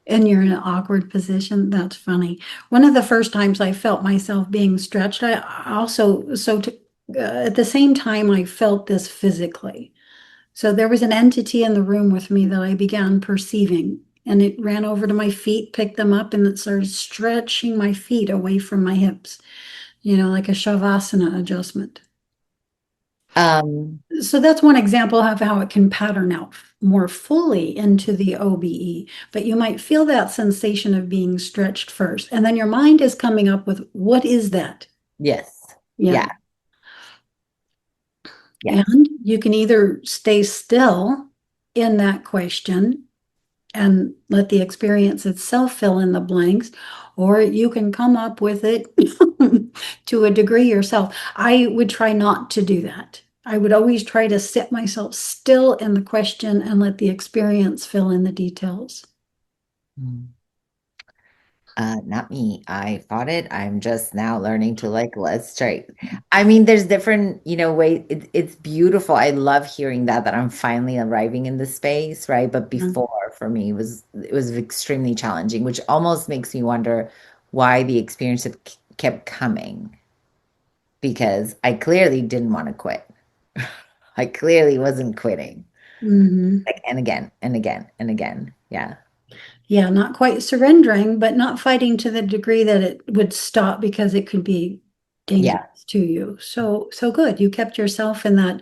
And you're in an awkward position. That's funny. One of the first times I felt myself being stretched, I also, at the same time, I felt this physically. So there was an entity in the room with me that I began perceiving, and it ran over to my feet, picked them up, and it started stretching my feet away from my hips, like a shavasana adjustment. Um, So that's one example of how it can pattern out more fully into the OBE. But you might feel that sensation of being stretched first, and then your mind is coming up with, what is that? yes. Yeah. Yeah. Yes. And you can either stay still in that question and let the experience itself fill in the blanks, or you can come up with it to a degree yourself. I would try not to do that. I would always try to sit myself still in the question and let the experience fill in the details. Mm. Not me. I fought it. I'm just now learning to like let's try. I mean, there's different, way. It's beautiful. I love hearing that I'm finally arriving in this space, right? But Mhm. before, for me, it was extremely challenging, which almost makes me wonder why the experience kept coming because I clearly didn't want to quit. I clearly wasn't quitting. Mhm. Like, and again, and again, and again. Yeah. Yeah, not quite surrendering, but not fighting to the degree that it would stop because it could be dangerous Yeah. to you. So good. You kept yourself in that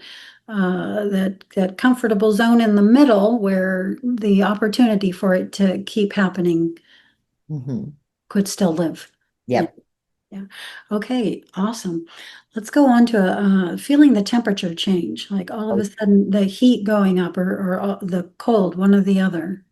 comfortable zone in the middle where the opportunity for it to keep happening Hmm. could still live. Yeah, Yep. yeah. Okay, awesome. Let's go on to feeling the temperature change, like all of a sudden the heat going up or the cold, one or the other.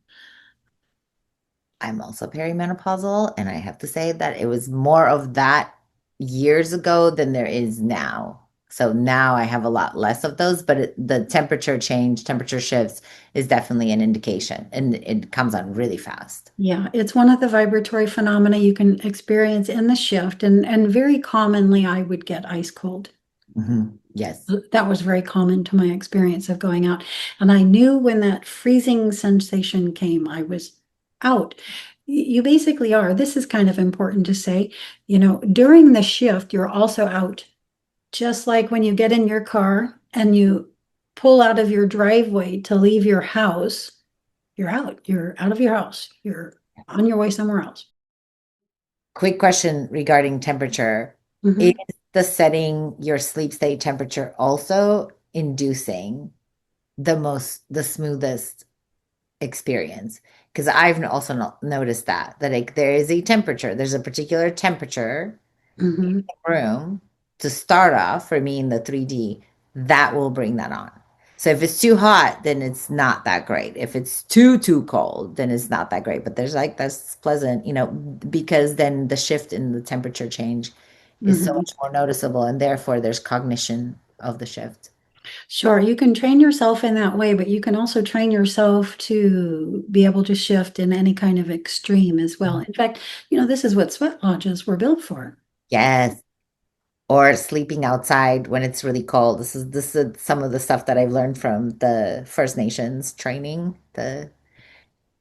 I'm also perimenopausal, and I have to say that it was more of that years ago than there is now. So now I have a lot less of those, but the temperature shifts is definitely an indication, and it comes on really fast. Yeah, it's one of the vibratory phenomena you can experience in the shift, and very commonly I would get ice cold. Yes. That was very common to my experience of going out. And I knew when that freezing sensation came, I was out. You basically are. This is kind of important to say. During the shift, you're also out. Just like when you get in your car and you pull out of your driveway to leave your house, you're out. You're out of your house. You're on your way somewhere else. Quick question regarding temperature. Is Mhm. the setting your sleep state temperature also inducing the smoothest experience? Because I've also noticed that like there is a temperature, there's a particular temperature Mhm. room to start off for me in the 3D that will bring that on. So if it's too hot, then it's not that great. If it's too cold, then it's not that great. But there's like that's pleasant, because then the shift in the temperature change is so Mhm. much more noticeable, and therefore there's cognition of the shift. Sure, you can train yourself in that way, but you can also train yourself to be able to shift in any kind of extreme as well. In fact, this is what sweat lodges were built for. Yes. Or sleeping outside when it's really cold. This is some of the stuff that I've learned from the First Nations training. The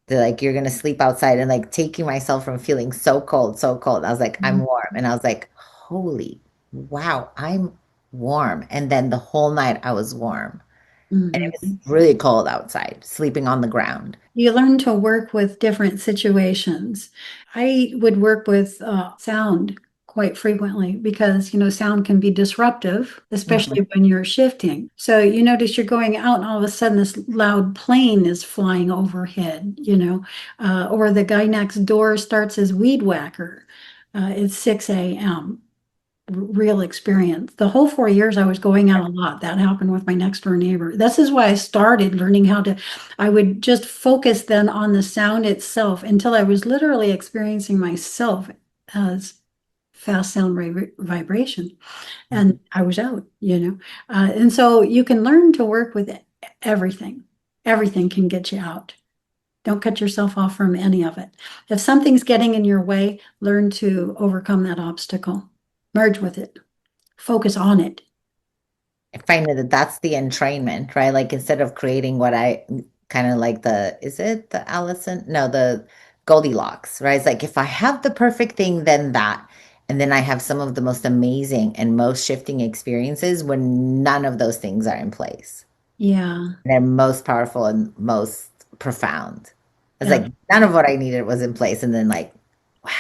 like you're gonna sleep outside and like taking myself from feeling so cold, so cold. I was like, I'm warm. And I was like, holy wow, I'm warm. And then the whole night I was warm. And it was Mhm. really cold outside, sleeping on the ground. You learn to work with different situations. I would work with sound quite frequently because, sound can be disruptive, Mhm. especially when you're shifting. So you notice you're going out and all of a sudden this loud plane is flying overhead, or the guy next door starts his weed whacker. It's 6 a.m. Real experience. The whole 4 years I was going out a lot. That happened with my next door neighbor. This is why I started learning I would just focus then on the sound itself until I was literally experiencing myself as fast sound vibration. And I was out, and so you can learn to work with everything. Everything can get you out. Don't cut yourself off from any of it. If something's getting in your way, learn to overcome that obstacle. Merge with it. Focus on it. I find that that's the entrainment, right? Like instead of creating what I kind of like is it the Allison? No, the Goldilocks, right? It's like if I have the perfect thing, then that. And then I have some of the most amazing and most shifting experiences when none of those things are in place. Yeah, They're most powerful and most profound. It's like none of definitely. what I needed was in place. And then like, wow.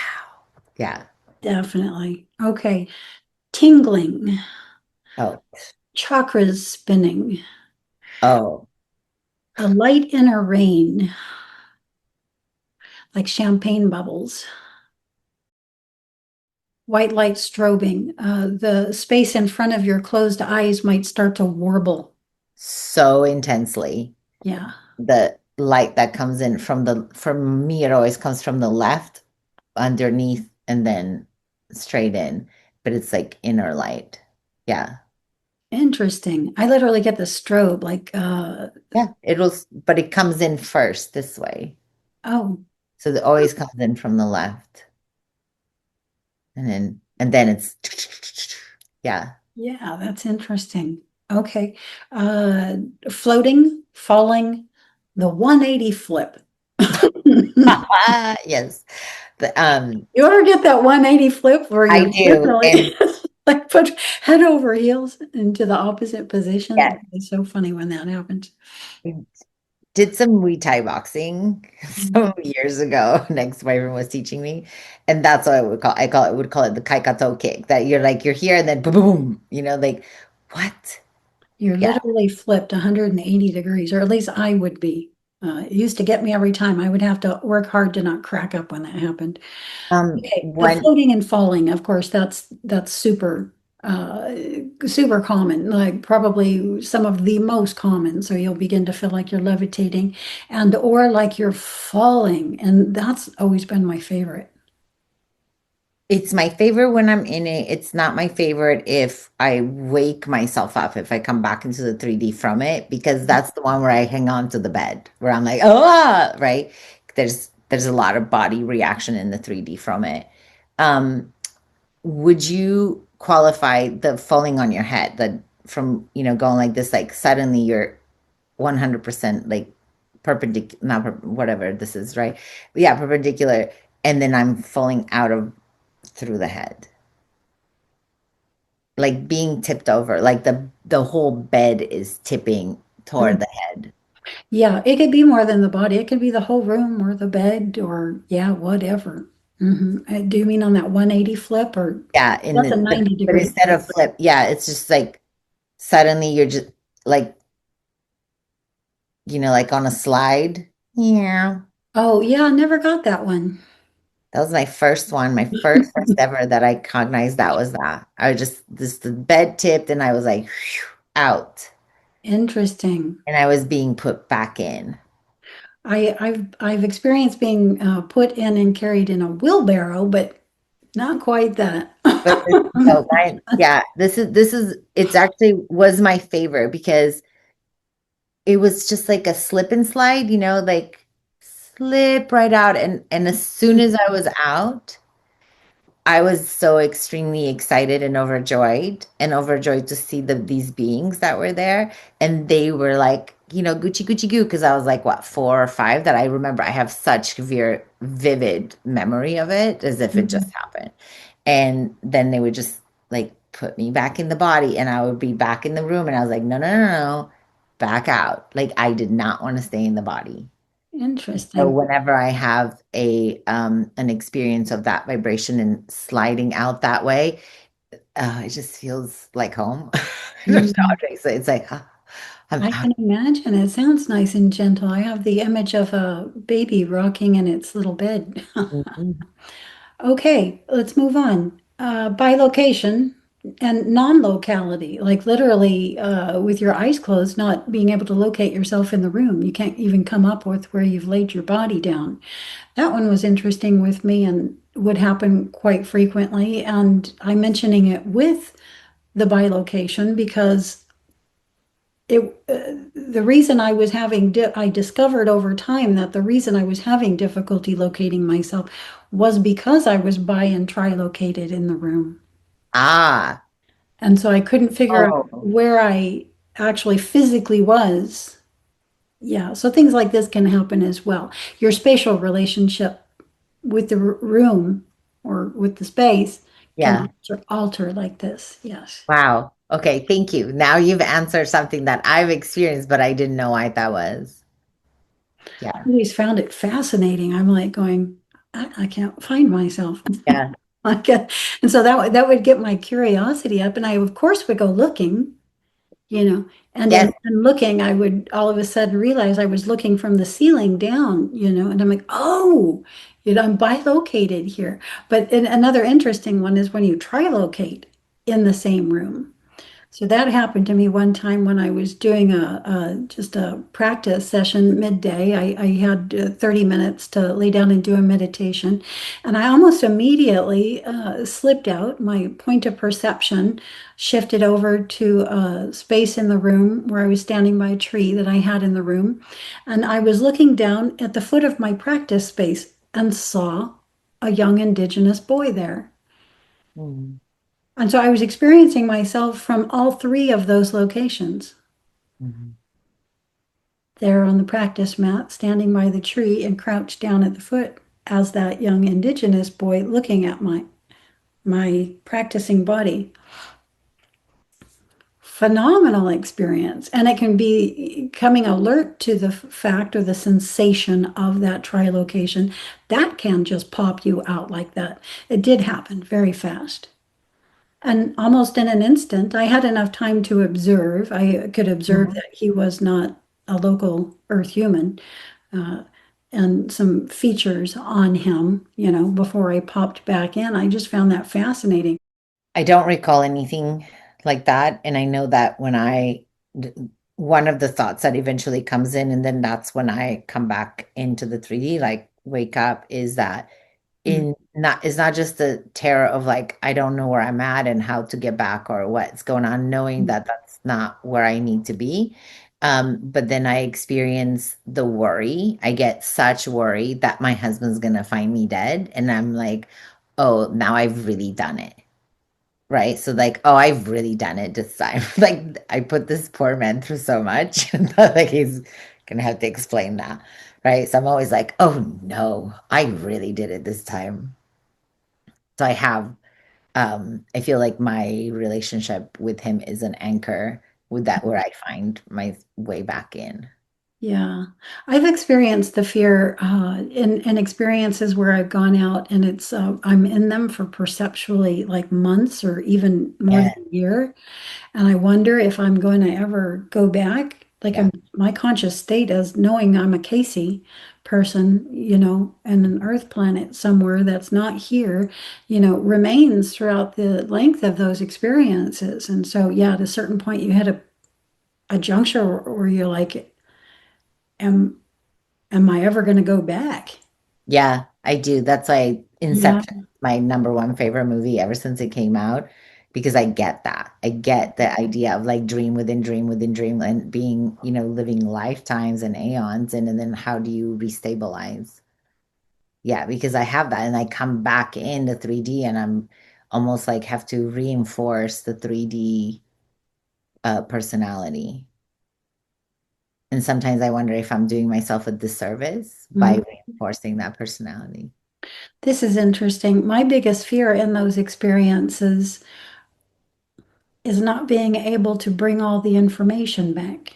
Yeah. Definitely. Okay. Tingling, Oh, chakras spinning, oh, a light inner rain, like champagne bubbles, white light strobing. The space in front of your closed eyes might start to warble. so intensely. Yeah. The light that comes in for me, it always comes from the left, underneath, and then straight in. But it's like inner light. Yeah. Interesting. I literally get the strobe, like, Yeah. But it comes in first this way. oh, So it always comes in from the left. And then it's yeah. yeah, that's interesting. Okay. Uh, Floating, falling, the 180 flip. Yes. The, You ever get that 180 flip where I you do. literally And like put head over heels into the opposite position? yes, It's so funny when that happens. we did some Muay Thai boxing some years ago. Next boyfriend was teaching me. And that's what I would call it the kaikato kick. That you're here and then boom, boom, like what? You're Yeah. literally flipped 180 degrees, or at least I would be. It used to get me every time. I would have to work hard to not crack up when that happened. Okay, the When floating and falling, of course, that's uh super common, like probably some of the most common. So you'll begin to feel like you're levitating and or like you're falling, and that's always been my favorite. it's my favorite when I'm in it. It's not my favorite if I wake myself up, if I come back into the 3D from it, because that's the one where I hang on to the bed, where I'm like, oh, right. There's a lot of body reaction in the 3D from it. Um, would you qualify the falling on your head, that from, going like this, like suddenly you're 100% like perpendicular, not whatever this is, right? Yeah, perpendicular. And then I'm falling out of through the head, like being tipped over, like the whole bed is tipping toward the head. Yeah, it could be more than the body. It could be the whole room or the bed or yeah, whatever. Do you mean on that 180 flip or Yeah, in that's a the but, 90 but degree instead flip? of flip, yeah, it's just like suddenly you're just like, like on a slide. Yeah. Oh, yeah, I never got that one. That was my first one, my first ever that I cognized that was that. I was just this the bed tipped and I was like whew, out. Interesting. And I was being put back in. I've experienced being put in and carried in a wheelbarrow, but not quite that. But so mine, yeah, this is it's actually was my favorite because it was just like a slip and slide, like slip right out. And as soon as I was out, I was so extremely excited and overjoyed to see these beings that were there. And they were like, Gucci Gucci Goo, because I was like, what, 4 or 5 that I remember. I have such vivid memory of it as if it just happened. And then they would just like put me back in the body and I would be back in the room. And I was like, no, no, no, no, back out. Like I did not want to stay in the body. So Interesting. whenever I have an experience of that vibration and sliding out that way, it just feels like home. I don't know how Mhm. to say it. It's like I'm I out. can imagine. It sounds nice and gentle. I have the image of a baby rocking in its little bed. Mhm. Okay, let's move on. By location and non-locality, like literally with your eyes closed, not being able to locate yourself in the room. You can't even come up with where you've laid your body down. That one was interesting with me and would happen quite frequently. And I'm mentioning it with the bilocation because the reason I was having, I discovered over time that the reason I was having difficulty locating myself was because I was bi and trilocated in the room. Ah, And so I couldn't figure out oh, where I actually physically was. Yeah, so things like this can happen as well. Your spatial relationship with the room or with the space can yeah. alter like this. Yes. Wow. Okay, thank you. Now you've answered something that I've experienced, but I didn't know why that was. I Yeah. always found it fascinating. I'm like going, I can't find myself. Yeah. Like, and so that would get my curiosity up, and I of course would go looking, and Yes. in looking, I would all of a sudden realize I was looking from the ceiling down, and I'm like, oh, I'm bilocated here. But another interesting one is when you trilocate in the same room. So that happened to me one time when I was doing just a practice session midday. I had 30 minutes to lay down and do a meditation, and I almost immediately slipped out. My point of perception shifted over to a space in the room where I was standing by a tree that I had in the room, and I was looking down at the foot of my practice space and saw a young Indigenous boy there. Mhm. And so I was experiencing myself from all three of those locations, Mhm. there on the practice mat, standing by the tree and crouched down at the foot as that young Indigenous boy looking at my practicing body. Phenomenal experience. And it can be coming alert to the fact or the sensation of that trilocation. That can just pop you out like that. It did happen very fast. And almost in an instant, I had enough time to observe. I could observe Mhm. that he was not a local Earth human, uh, and some features on him, before I popped back in. I just found that fascinating. I don't recall anything like that. And I know that d- one of the thoughts that eventually comes in, and then that's when I come back into the 3D, like wake up, is that Mm, in not it's not just the terror of like I don't know where I'm at and how to get back or what's going on, knowing mm, that that's not where I need to be. But then I experience the worry. I get such worry that my husband's gonna find me dead, and I'm like, oh, now I've really done it. Right. So like, oh, I've really done it this time. Like I put this poor man through so much. Like he's gonna have to explain that. Right. So I'm always like, oh no, I really did it this time. So I feel like my relationship with him is an anchor with that where I find my way back in. yeah, I've experienced the fear in experiences where I've gone out and I'm in them for perceptually like months or even more than Yeah. a year. And I wonder if I'm going to ever go back. Like Yeah. my conscious state as knowing I'm a Casey person, and an Earth planet somewhere that's not here, remains throughout the length of those experiences. And so, yeah, at a certain point, you hit a juncture where you're like, am am I ever going to go back? Yeah, I do. That's why Yeah. Inception is my number one favorite movie ever since it came out, because I get that. I get the idea of like dream within dream within dream and being, living lifetimes and aeons and then how do you restabilize? Yeah, because I have that and I come back in the 3D and I'm almost like have to reinforce the 3D personality. And sometimes I wonder if I'm doing myself a disservice by Mhm. reinforcing that personality. This is interesting. My biggest fear in those experiences is not being able to bring all the information back.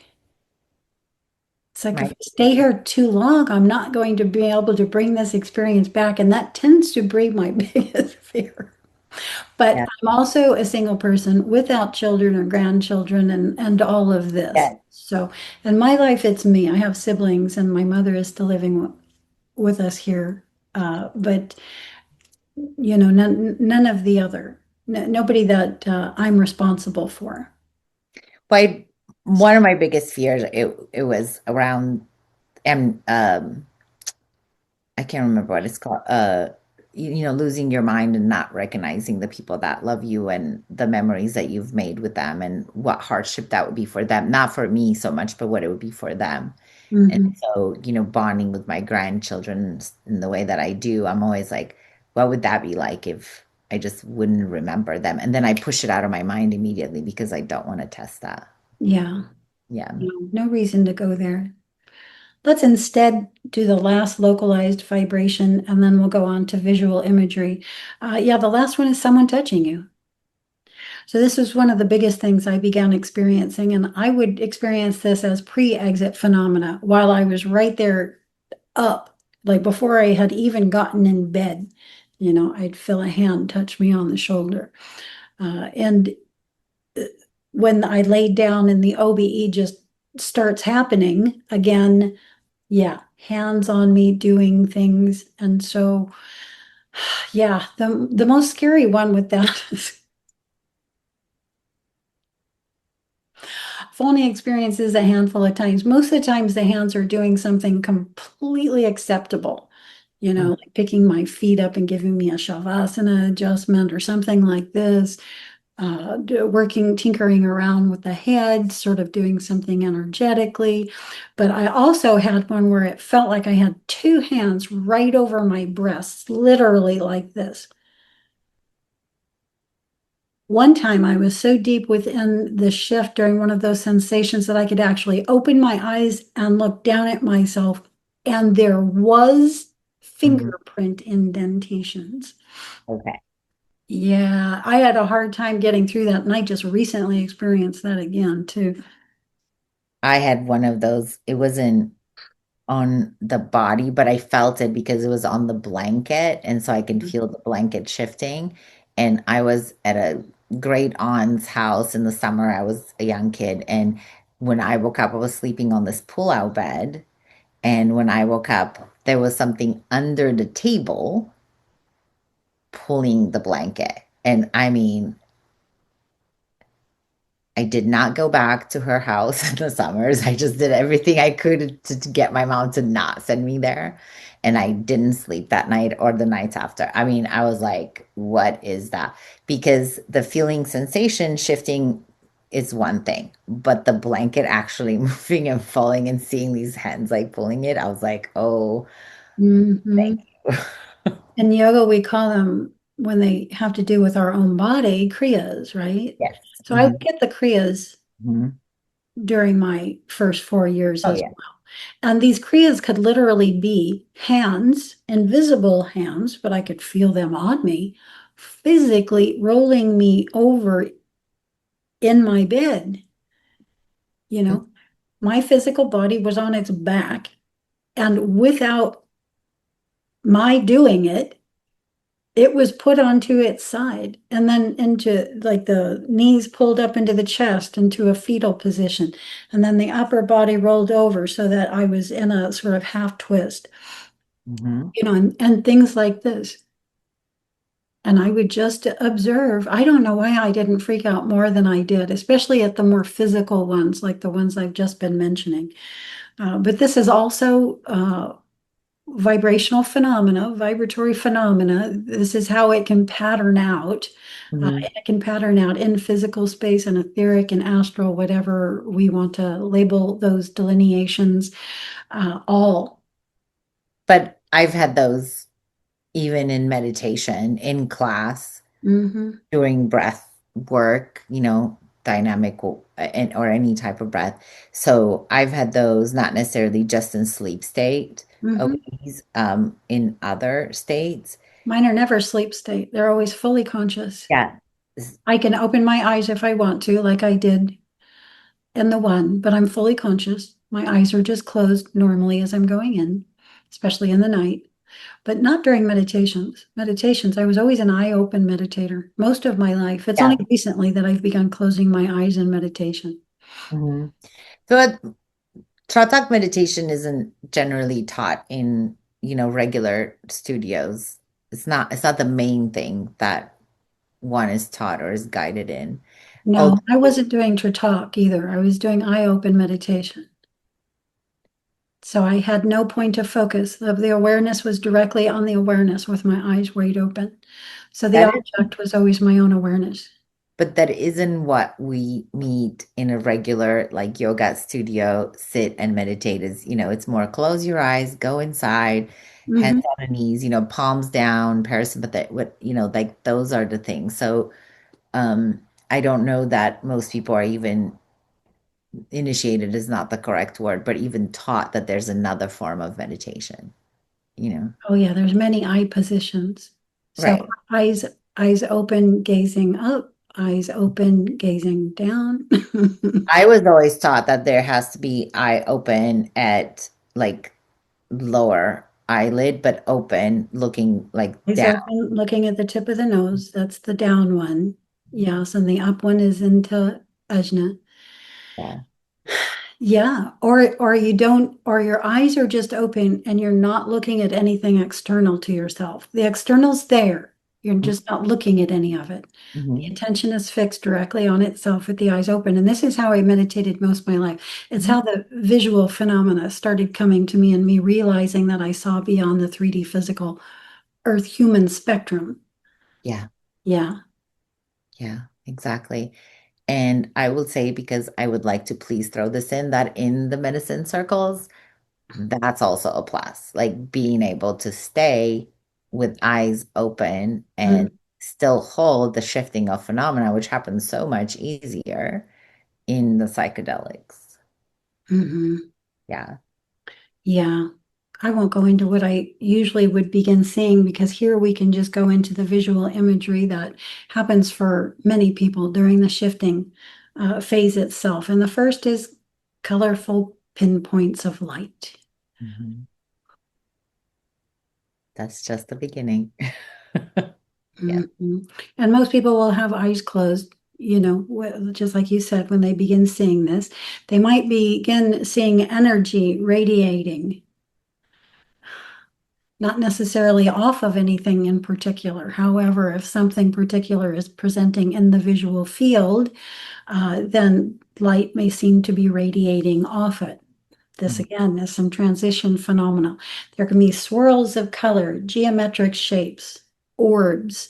It's like if I Right. stay here too long, I'm not going to be able to bring this experience back. And that tends to be my biggest fear. But Yeah. I'm also a single person without children or grandchildren and all of this. Yeah. So in my life, it's me. I have siblings, and my mother is still living with us here. But none of the other, nobody that I'm responsible for. But one of my biggest fears, it was around, and I can't remember what it's called. losing your mind and not recognizing the people that love you and the memories that you've made with them and what hardship that would be for them. Not for me so much, but what it would be for them. And Mhm. so, bonding with my grandchildren in the way that I do, I'm always like, what would that be like if I just wouldn't remember them? And then I push it out of my mind immediately because I don't want to test that. Yeah, Yeah. no, no reason to go there. Let's instead do the last localized vibration and then we'll go on to visual imagery. Yeah, the last one is someone touching you. So this was one of the biggest things I began experiencing, and I would experience this as pre-exit phenomena while I was right there up, like before I had even gotten in bed. I'd feel a hand touch me on the shoulder. And when I laid down and the OBE just starts happening again, yeah, hands on me doing things. And so, yeah, the most scary one with that is I've only experienced this a handful of times. Most of the times the hands are doing something completely acceptable, Mhm. like picking my feet up and giving me a shavasana adjustment or something like this, working, tinkering around with the head, sort of doing something energetically. But I also had one where it felt like I had two hands right over my breasts, literally like this. One time I was so deep within the shift during one of those sensations that I could actually open my eyes and look down at myself, and there was Mhm. fingerprint indentations. Okay. Yeah, I had a hard time getting through that, and I just recently experienced that again too. I had one of those. It wasn't on the body, but I felt it because it was on the blanket. And so I could feel the blanket shifting. And I was at a great aunt's house in the summer. I was a young kid. And when I woke up, I was sleeping on this pull-out bed. And when I woke up, there was something under the table pulling the blanket. And I mean, I did not go back to her house in the summers. I just did everything I could to get my mom to not send me there. And I didn't sleep that night or the nights after. I mean, I was like, what is that? Because the feeling sensation shifting is one thing, but the blanket actually moving and falling and seeing these hands like pulling it, I was like, oh, thank Mhm. you. In yoga, we call them, when they have to do with our own body, kriyas, right? Yes. So I would Mhm. get the kriyas Mhm. during my first 4 years Oh, as yeah. well. And these kriyas could literally be hands, invisible hands, but I could feel them on me, physically rolling me over in my bed. You know, my physical body was on its back, and without my doing it, it was put onto its side and then into like the knees pulled up into the chest into a fetal position. And then the upper body rolled over so that I was in a sort of half twist, Mhm. and things like this. And I would just observe. I don't know why I didn't freak out more than I did, especially at the more physical ones, like the ones I've just been mentioning. But this is also vibrational phenomena, vibratory phenomena. This is how it can pattern out. Mhm. It can pattern out in physical space and etheric and astral, whatever we want to label those delineations, all. But I've had those even in meditation, in class, Mhm. doing breath work, dynamic or any type of breath. So I've had those not necessarily just in sleep state, Mhm. OBs, in other states. Mine are never sleep state. They're always fully conscious. Yeah. I can open my eyes if I want to, like I did in the one, but I'm fully conscious. My eyes are just closed normally as I'm going in, especially in the night, but not during meditations. Meditations, I was always an eye open meditator most of my life. It's Yeah. only recently that I've begun closing my eyes in meditation. Mhm. So Tratak meditation isn't generally taught in, regular studios. It's not the main thing that one is taught or is guided in. No, I Although, wasn't doing Tratak either. I was doing eye open meditation. So I had no point of focus. The awareness was directly on the awareness with my eyes wide open. So the That is, object was always my own awareness. but that isn't what we meet in a regular like yoga studio, sit and meditate is, it's more close your eyes, go inside, hands Mhm. on the knees, palms down, parasympathetic, what, like those are the things. So I don't know that most people are even initiated is not the correct word, but even taught that there's another form of meditation, you know? Oh yeah, there's many eye positions. So Right. eyes open, gazing up, eyes open, gazing down. I was always taught that there has to be eye open at like lower eyelid, but open looking like Eyes down. open, looking at the tip of the nose. That's the down one. Yes, and the up one is into ajna. Yeah. Yeah, or you don't, or your eyes are just open and you're not looking at anything external to yourself. The external's there. You're just not looking at any of it. The Mm-hmm. attention is fixed directly on itself with the eyes open. And this is how I meditated most of my life. It's Hmm. how the visual phenomena started coming to me and me realizing that I saw beyond the 3D physical earth human spectrum. Yeah. Yeah. Yeah, exactly. And I will say, because I would like to please throw this in, that in the medicine circles, that's also a plus. Like being able to stay with eyes open and still hold the shifting of phenomena, which happens so much easier in the psychedelics. Mm-hmm. Yeah. Yeah. I won't go into what I usually would begin seeing because here we can just go into the visual imagery that happens for many people during the shifting phase itself. And the first is colorful pinpoints of light. Mhm. That's just the beginning. Yeah. Mhm. And most people will have eyes closed, just like you said, when they begin seeing this, they might begin seeing energy radiating, not necessarily off of anything in particular. However, if something particular is presenting in the visual field, then light may seem to be radiating off it. This Mhm. again is some transition phenomena. There can be swirls of color, geometric shapes, orbs,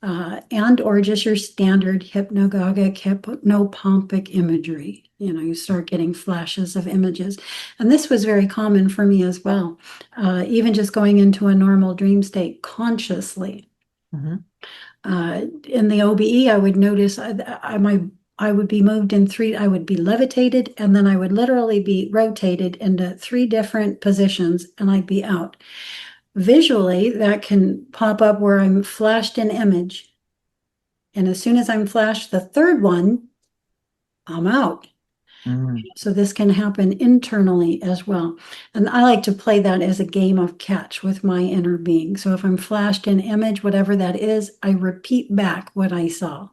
and or just your standard hypnagogic, hypnopompic imagery. You start getting flashes of images. And this was very common for me as well. Even just going into a normal dream state consciously. Mhm. In the OBE, I would notice I would be moved in three, I would be levitated, and then I would literally be rotated into three different positions, and I'd be out. Visually, that can pop up where I'm flashed an image. And as soon as I'm flashed the third one, I'm out. Mhm. So this can happen internally as well. And I like to play that as a game of catch with my inner being. So if I'm flashed an image, whatever that is, I repeat back what I saw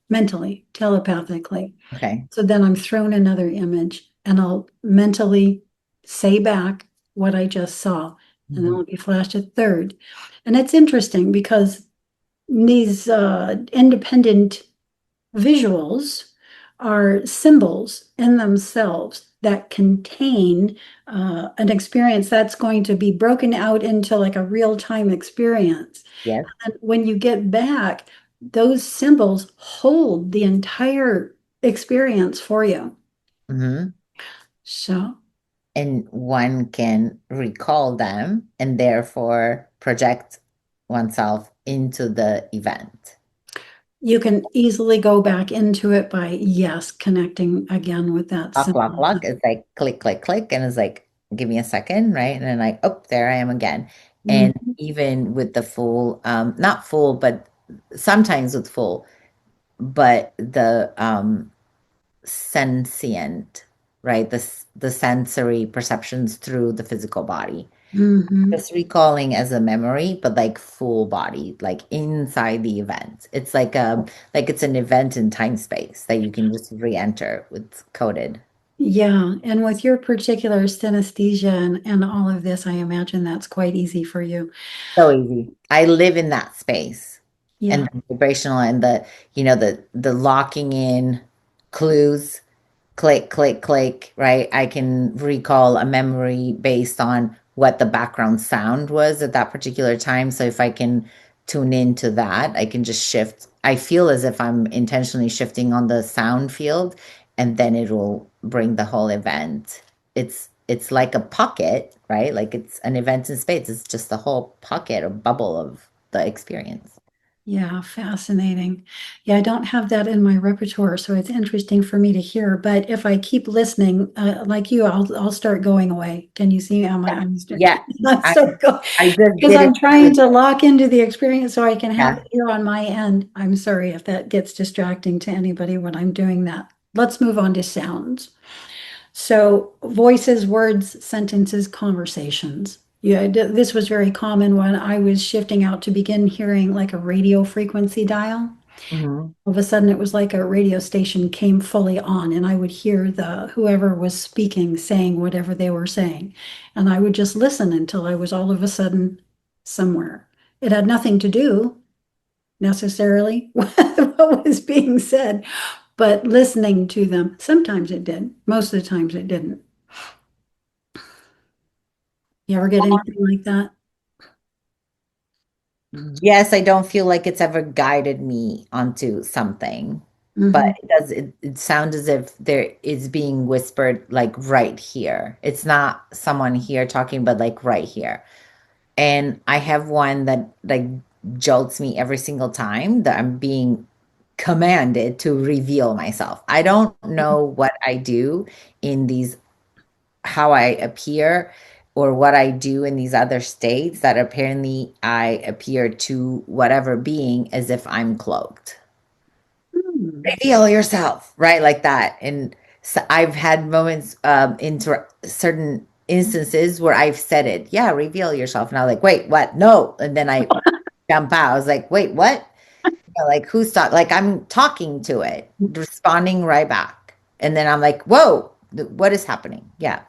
mentally, telepathically. Okay. So then I'm thrown another image and I'll mentally say back what I just saw. And then Mhm. I'll be flashed a third. And it's interesting because these independent visuals are symbols in themselves that contain an experience that's going to be broken out into like a real-time experience. Yes. And when you get back, those symbols hold the entire experience for you. Mhm. So And one can recall them and therefore project oneself into the event. you can easily go back into it by, yes, connecting again with that Lock, lock, symbol. lock. It's like click, click, click. And it's like, give me a second, right? And then like, oh, there I am again. And Mhm. even with the full, not full, but sometimes with full, but the sentient, right? The sensory perceptions through the physical body. Mhm. Just recalling as a memory, but like full body, like inside the event. It's like it's an event in time space that you can just re-enter with coded. Yeah, and with your particular synesthesia and all of this, I imagine that's quite easy for you. So easy. I live in that space. And Yeah. the vibrational and the locking in clues click, click, click, right? I can recall a memory based on what the background sound was at that particular time. So if I can tune into that, I can just shift. I feel as if I'm intentionally shifting on the sound field, and then it will bring the whole event. It's like a pocket, right? Like it's an event in space. It's just the whole pocket or bubble of the experience. Yeah, fascinating. Yeah, I don't have that in my repertoire, so it's interesting for me to hear. But if I keep listening, like you, I'll start going away. Can you see how my I'm Yeah, I'm I so go I just because did it. I'm trying to lock into the experience so I can have Yeah. it here on my end. I'm sorry if that gets distracting to anybody when I'm doing that. Let's move on to sounds. So voices, words, sentences, conversations. Yeah, this was very common when I was shifting out to begin hearing like a radio frequency dial. Mhm. All of a sudden, it was like a radio station came fully on, and I would hear the whoever was speaking saying whatever they were saying. And I would just listen until I was all of a sudden somewhere. It had nothing to do necessarily with what was being said, but listening to them, sometimes it did. Most of the times it didn't. You ever get anything like that? Yes, I don't feel like it's ever guided me onto something, but Hmm. it sounds as if there is being whispered like right here. It's not someone here talking, but like right here. And I have one that like jolts me every single time that I'm being commanded to reveal myself. I don't know what I do in these how I appear or what I do in these other states that apparently I appear to whatever being as if I'm cloaked. Reveal yourself, right? Like that. And so I've had moments in certain instances where I've said it, yeah, reveal yourself. And I'm like, wait, what? No. And then I jump out. I was like, wait, what? Like, who's talking? Like, I'm talking to it, responding right back. And then I'm like, whoa, what is happening? Yeah.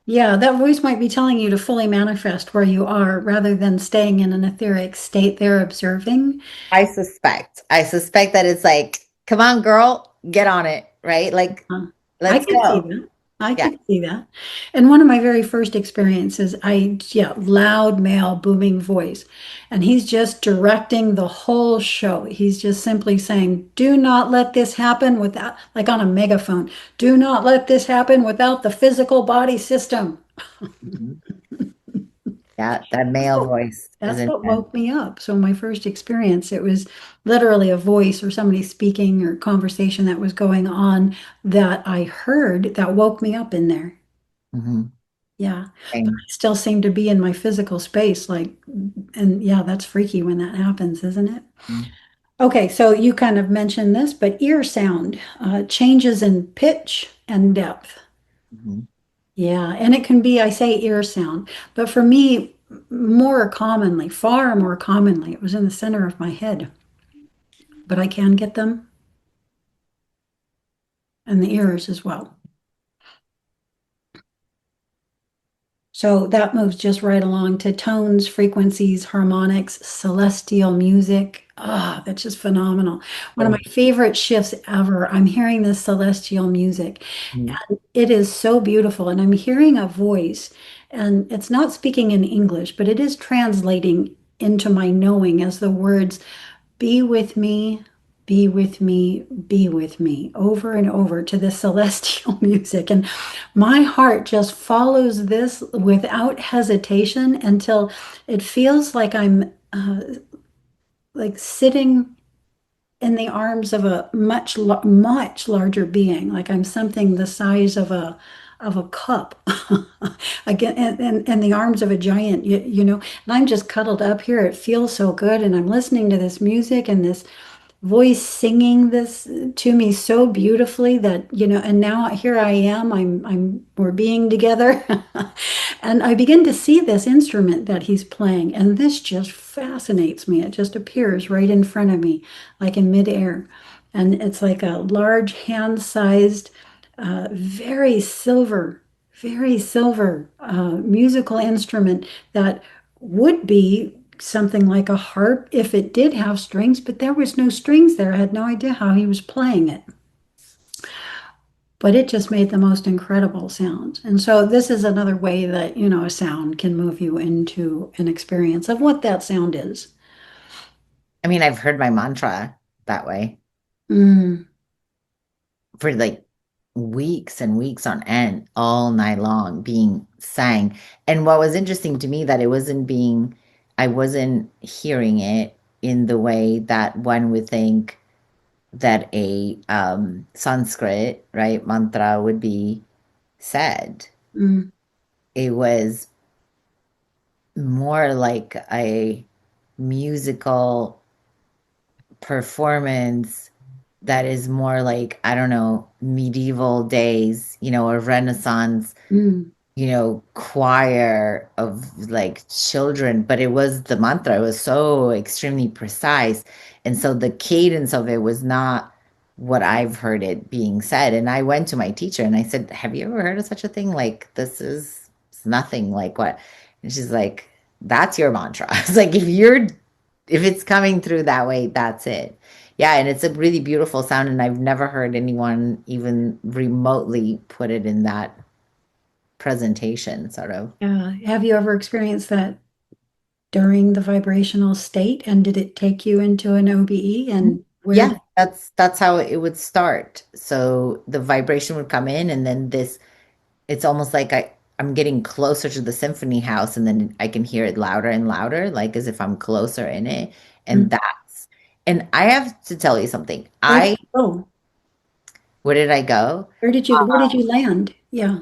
Yeah, that voice might be telling you to fully manifest where you are rather than staying in an etheric state there observing. I suspect that it's like, come on, girl, get on it, right? Like, Uh, I let's could see go. that. I Yeah. could see that. And one of my very first experiences, yeah, loud male booming voice. And he's just directing the whole show. He's just simply saying, do not let this happen without, like on a megaphone, do not let this happen without the physical body system. Mhm. Yeah, that male voice is That's what intense. woke me up. So my first experience, it was literally a voice or somebody speaking or conversation that was going on that I heard that woke me up in there. Mhm. Yeah. But Same. I still seem to be in my physical space, like, and yeah, that's freaky when that happens, isn't it? Mhm. Okay, so you kind of mentioned this, but ear sound, changes in pitch and depth. Mhm. Yeah, and it can be, I say ear sound, but for me, more commonly, far more commonly, it was in the center of my head, but I can get them in the ears as well. So that moves just right along to tones, frequencies, harmonics, celestial music. Ah, that's just phenomenal. One of my favorite shifts ever. I'm hearing this celestial music, Mhm. and it is so beautiful. And I'm hearing a voice, and it's not speaking in English, but it is translating into my knowing as the words be with me, be with me, be with me, over and over to the celestial music. And my heart just follows this without hesitation until it feels like I'm like sitting in the arms of a much larger being, like I'm something the size of a cup again in the arms of a giant, you know, and I'm just cuddled up here. It feels so good, and I'm listening to this music and this voice singing this to me so beautifully that, you know, and now here I am, we're being together. And I begin to see this instrument that he's playing, and this just fascinates me. It just appears right in front of me, like in midair. And it's like a large hand-sized, very very silver musical instrument that would be something like a harp if it did have strings, but there was no strings there. I had no idea how he was playing it. but it just made the most incredible sounds. And so this is another way that, a sound can move you into an experience of what that sound is. I mean, I've heard my mantra that way Mm, for like weeks and weeks on end, all night long, being sang. And what was interesting to me that I wasn't hearing it in the way that one would think that a Sanskrit, right, mantra would be said. mm, It was more like a musical performance that is more like, I don't know, medieval days, or Renaissance, mm, choir of like children, but it was the mantra. It was so extremely precise. And so the cadence of it was not what I've heard it being said. And I went to my teacher and I said, have you ever heard of such a thing? Like, this is it's nothing like what? And she's like, that's your mantra. It's like, if it's coming through that way, that's it. Yeah. And it's a really beautiful sound. And I've never heard anyone even remotely put it in that presentation, sort of. yeah. Have you ever experienced that during the vibrational state? And did it take you into an OBE? And where? Yeah, that's how it would start. So the vibration would come in, and then it's almost like I'm getting closer to the symphony house, and then I can hear it louder and louder, like as if I'm closer in it. Mm, And and I have to tell you something. where did you go? Where did I go? Where did you land? Yeah.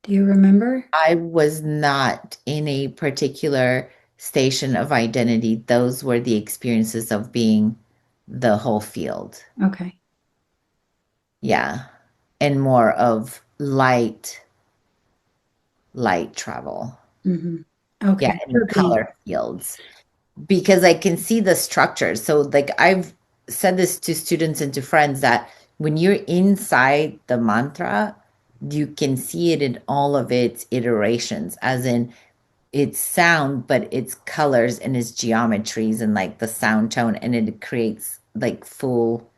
Do you remember? I was not in a particular station of identity. Those were the experiences of being the whole field. Okay. Yeah. And more of light travel. Hmm. Yeah, Okay. and Could be. color fields because I can see the structure. So, like, I've said this to students and to friends that when you're inside the mantra, you can see it in all of its iterations, as in its sound, but its colors and its geometries and like the sound tone, and it creates like full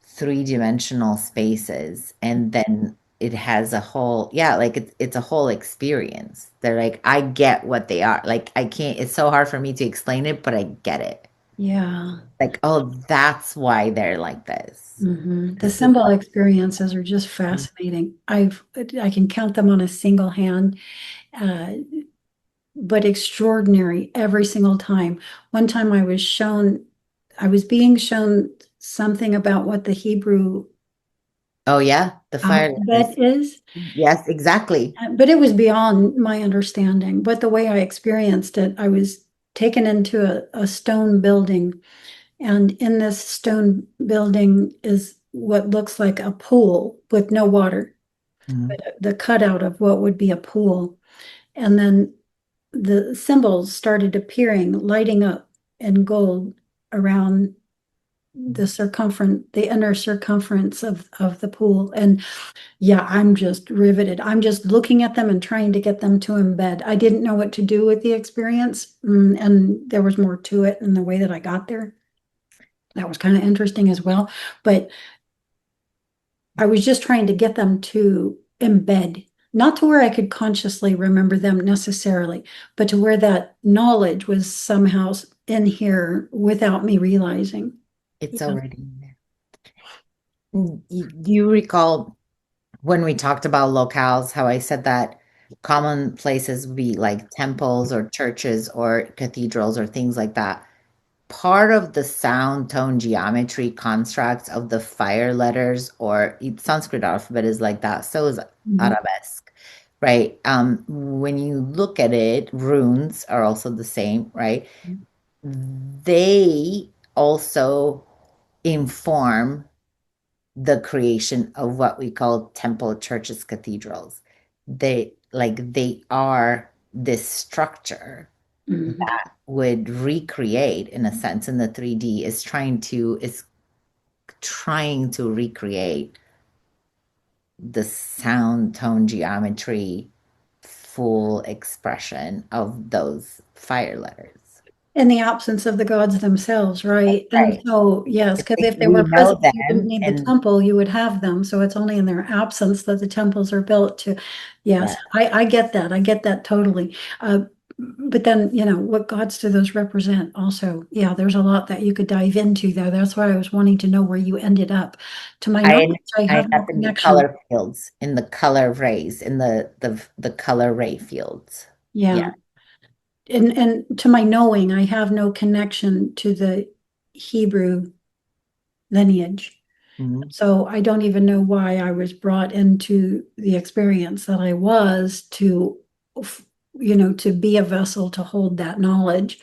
three-dimensional spaces, and then it has a whole, yeah, like it's a whole experience. They're like, I get what they are. Like, I can't, it's so hard for me to explain it, but I get it. Yeah. Like, oh, that's why they're like this. The This is symbol experiences are just fascinating. I can count them on a single hand, uh, but extraordinary every single time. One time I was being shown something about what the Hebrew oh yeah, the fire letters. alphabet is, Yes, exactly. but it was beyond my understanding. But the way I experienced it, I was taken into a stone building, and in this stone building is what looks like a pool with no water, Mhm. the cutout of what would be a pool. And then the symbols started appearing, lighting up in gold around the inner circumference of the pool. And yeah, I'm just riveted. I'm just looking at them and trying to get them to embed. I didn't know what to do with the experience, and there was more to it in the way that I got there. That was kind of interesting as well. But I was just trying to get them to embed, not to where I could consciously remember them necessarily, but to where that knowledge was somehow in here without me realizing. It's Yeah. already in there. Do you recall when we talked about locales, how I said that common places would be like temples or churches or cathedrals or things like that? Part of the sound tone geometry constructs of the fire letters or Sanskrit alphabet is like that. So is Mhm. arabesque, right? When you look at it, runes are also the same, right? They also inform the creation of what we call temple churches cathedrals. They are this structure Mhm. that would recreate in a sense in the 3D is trying to recreate the sound tone geometry full expression of those fire letters. In the absence of the gods themselves, right? And Right. so, yes, It's because like if they we were know present, you wouldn't them need the and temple, you would have them. So it's only in their absence that the temples are built to. yeah. Yes, I get that. I get that totally. But then, what gods do those represent also? Yeah, there's a lot that you could dive into there. That's why I was wanting to know where you ended up. To my I knowledge, I I have got no in the connection. color fields, in the color rays, in the color ray fields. Yeah. Yeah. And to my knowing, I have no connection to the Hebrew lineage. Mhm. So I don't even know why I was brought into the experience that I was to be a vessel to hold that knowledge.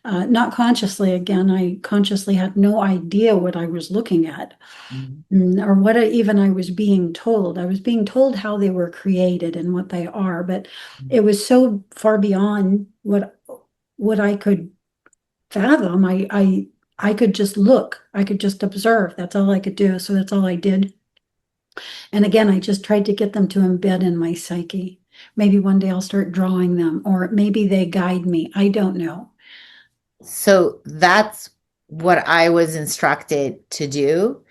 Not consciously, again, I consciously had no idea what I was looking at, Mhm. or what even I was being told. I was being told how they were created and what they are, but it was so far beyond what I could fathom. I could just look. I could just observe. That's all I could do. So that's all I did. And again, I just tried to get them to embed in my psyche. Maybe one day I'll start drawing them, or maybe they guide me. I don't know. So that's what I was instructed to do.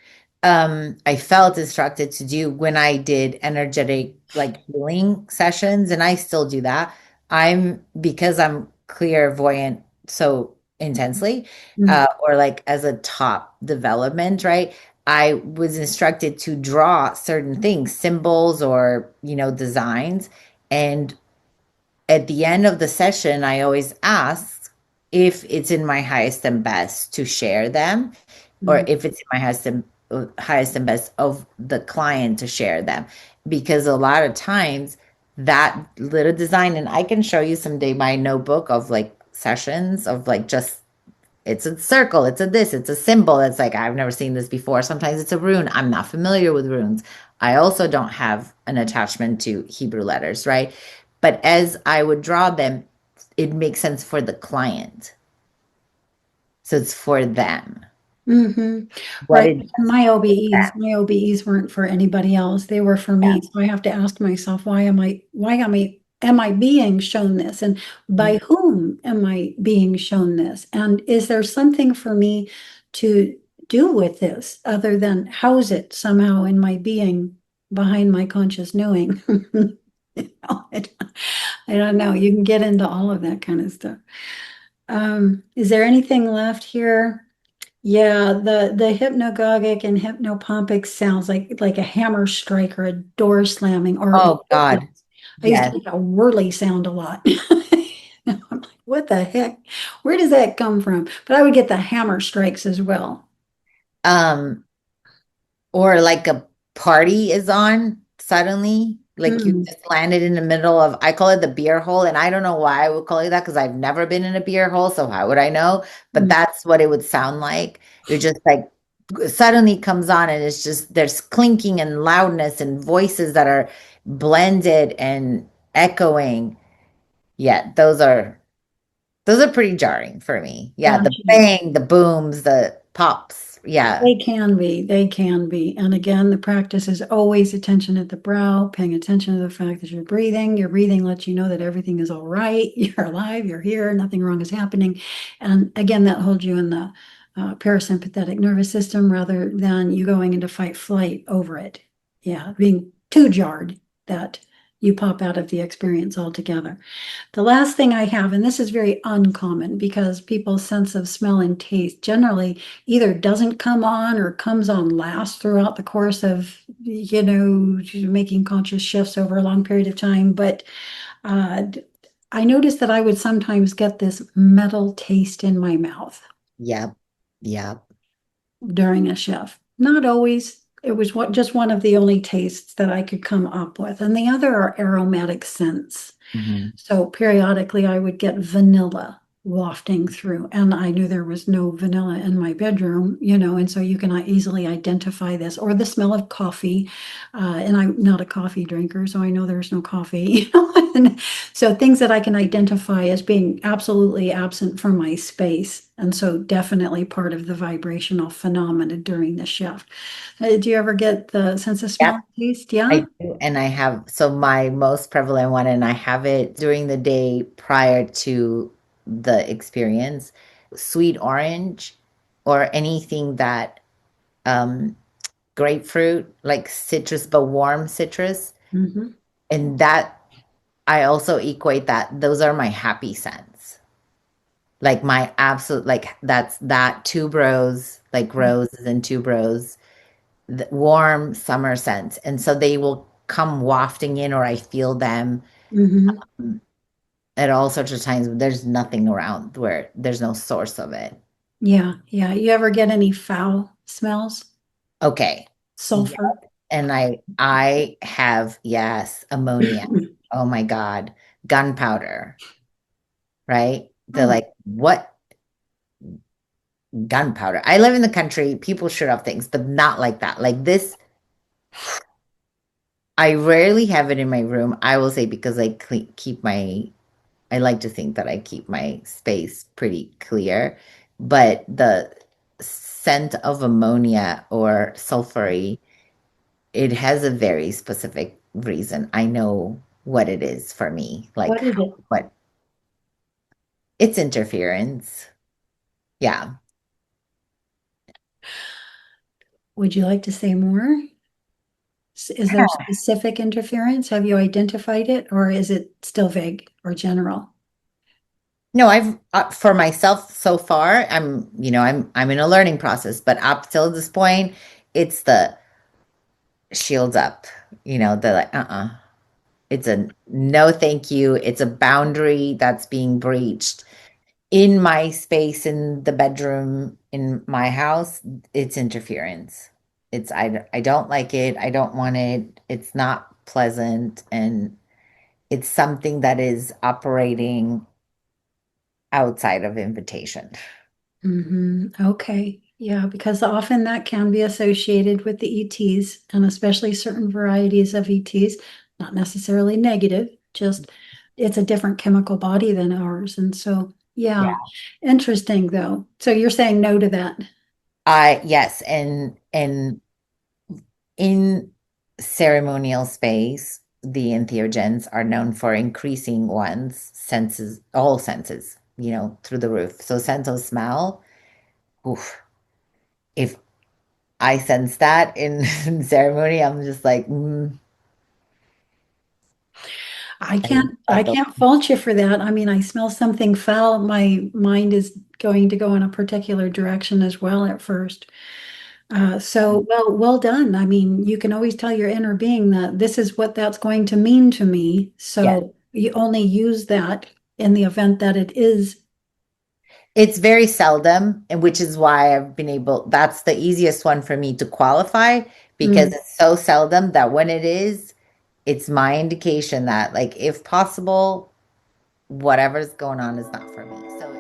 I felt instructed to do when I did energetic like healing sessions, and I still do that. Because I'm clairvoyant so intensely, Mm, or like as a top development, right? I was instructed to draw certain things, symbols or, designs. And at the end of the session, I always ask if it's in my highest and best to share them, or mm, if it's in my highest and best of the client to share them. Because a lot of times that little design, and I can show you someday my notebook of like sessions of like just it's a circle, it's a this, it's a symbol. It's like, I've never seen this before. Sometimes it's a rune. I'm not familiar with runes. I also don't have an attachment to Hebrew letters, right? But as I would draw them, it makes sense for the client. So it's for them. hmm What Right. it does My for OBEs, them. my OBEs weren't for anybody else. They were for Yeah. me. So I have to ask myself, why am I being shown this? And by whom am I being shown this? And is there something for me to do with this other than house it somehow in my being behind my conscious knowing? I don't know. You can get into all of that kind of stuff. Is there anything left here? Yeah, the hypnagogic and hypnopompic sounds like a hammer strike or a door slamming or Oh God. I used to Yes. get a whirly sound a lot. I'm like, what the heck? Where does that come from? But I would get the hammer strikes as well. Um, or like a party is on suddenly, like you Mm, just landed in the middle of, I call it the beer hole, and I don't know why I would call it that because I've never been in a beer hole, so how would I know? But mm. that's what it would sound like. It just like suddenly comes on, and it's just there's clinking and loudness and voices that are blended and echoing. Yeah, those are pretty jarring for me. Yeah, the Gotcha. bang, the booms, the pops. Yeah. They can be, they can be. And again, the practice is always attention at the brow, paying attention to the fact that you're breathing. Your breathing lets you know that everything is all right. You're alive, you're here, nothing wrong is happening. And again, that holds you in the parasympathetic nervous system rather than you going into fight flight over it. Yeah, being too jarred that you pop out of the experience altogether. The last thing I have, and this is very uncommon because people's sense of smell and taste generally either doesn't come on or comes on last throughout the course of, making conscious shifts over a long period of time. But uh, I noticed that I would sometimes get this metal taste in my mouth Yep. Yep. during a shift. Not always. It was just one of the only tastes that I could come up with. And the other are aromatic scents. Mhm. So periodically I would get vanilla wafting through, and I knew there was no vanilla in my bedroom, and so you can easily identify this, or the smell of coffee. And I'm not a coffee drinker, so I know there's no coffee, And so things that I can identify as being absolutely absent from my space. And so definitely part of the vibrational phenomena during the shift. Do you ever get the sense of smell Yep. and taste? Yeah. I do. And I have, so my most prevalent one, and I have it during the day prior to the experience. Sweet orange or anything that um grapefruit, like citrus, but warm citrus. Mhm. And that I also equate that those are my happy scents. Like my absolute like that's that tuberose, like roses and tuberose, the warm summer scents. And so they will come wafting in or I feel them Mhm. at all sorts of times. There's nothing around where there's no source of it. Yeah, yeah. You ever get any foul smells? Okay. Yeah. Sulfur? And I have, yes, ammonia. Oh my God. Gunpowder, right? They're Oh, like, what gunpowder? I live in the country, people shoot off things, but not like that. Like this, I rarely have it in my room. I will say because keep my, I like to think that I keep my space pretty clear, but the scent of ammonia or sulfury, it has a very specific reason. I know what it is for me, like what is it? what it's interference. Yeah. Would you like to say more? Is there specific interference? Have you identified it, or is it still vague or general? No, I've for myself so far, I'm in a learning process, but up till this point, it's the shields up, the like, It's a no thank you. It's a boundary that's being breached. In my space in the bedroom in my house, it's interference. I don't like it. I don't want it. It's not pleasant and it's something that is operating outside of invitation. Okay. Yeah, because often that can be associated with the ETs and especially certain varieties of ETs, not necessarily negative, just it's a different chemical body than ours. And so, yeah, Yeah. interesting though. So you're saying no to that. I yes, and in ceremonial space, the entheogens are known for increasing one's senses, all senses, through the roof. So sense of smell, oof, if I sense that in, in ceremony, I'm just like, I can't fault you for that. I mean, I smell something foul, my mind is going to go in a particular direction as well at first. So well done. I mean, you can always tell your inner being that this is what that's going to mean to me. yes. So you only use that in the event that it is. It's very seldom, and which is why that's the easiest one for me to qualify because Mm, it's so seldom that when it is, it's my indication that, like, if possible, whatever's going on is not for me. So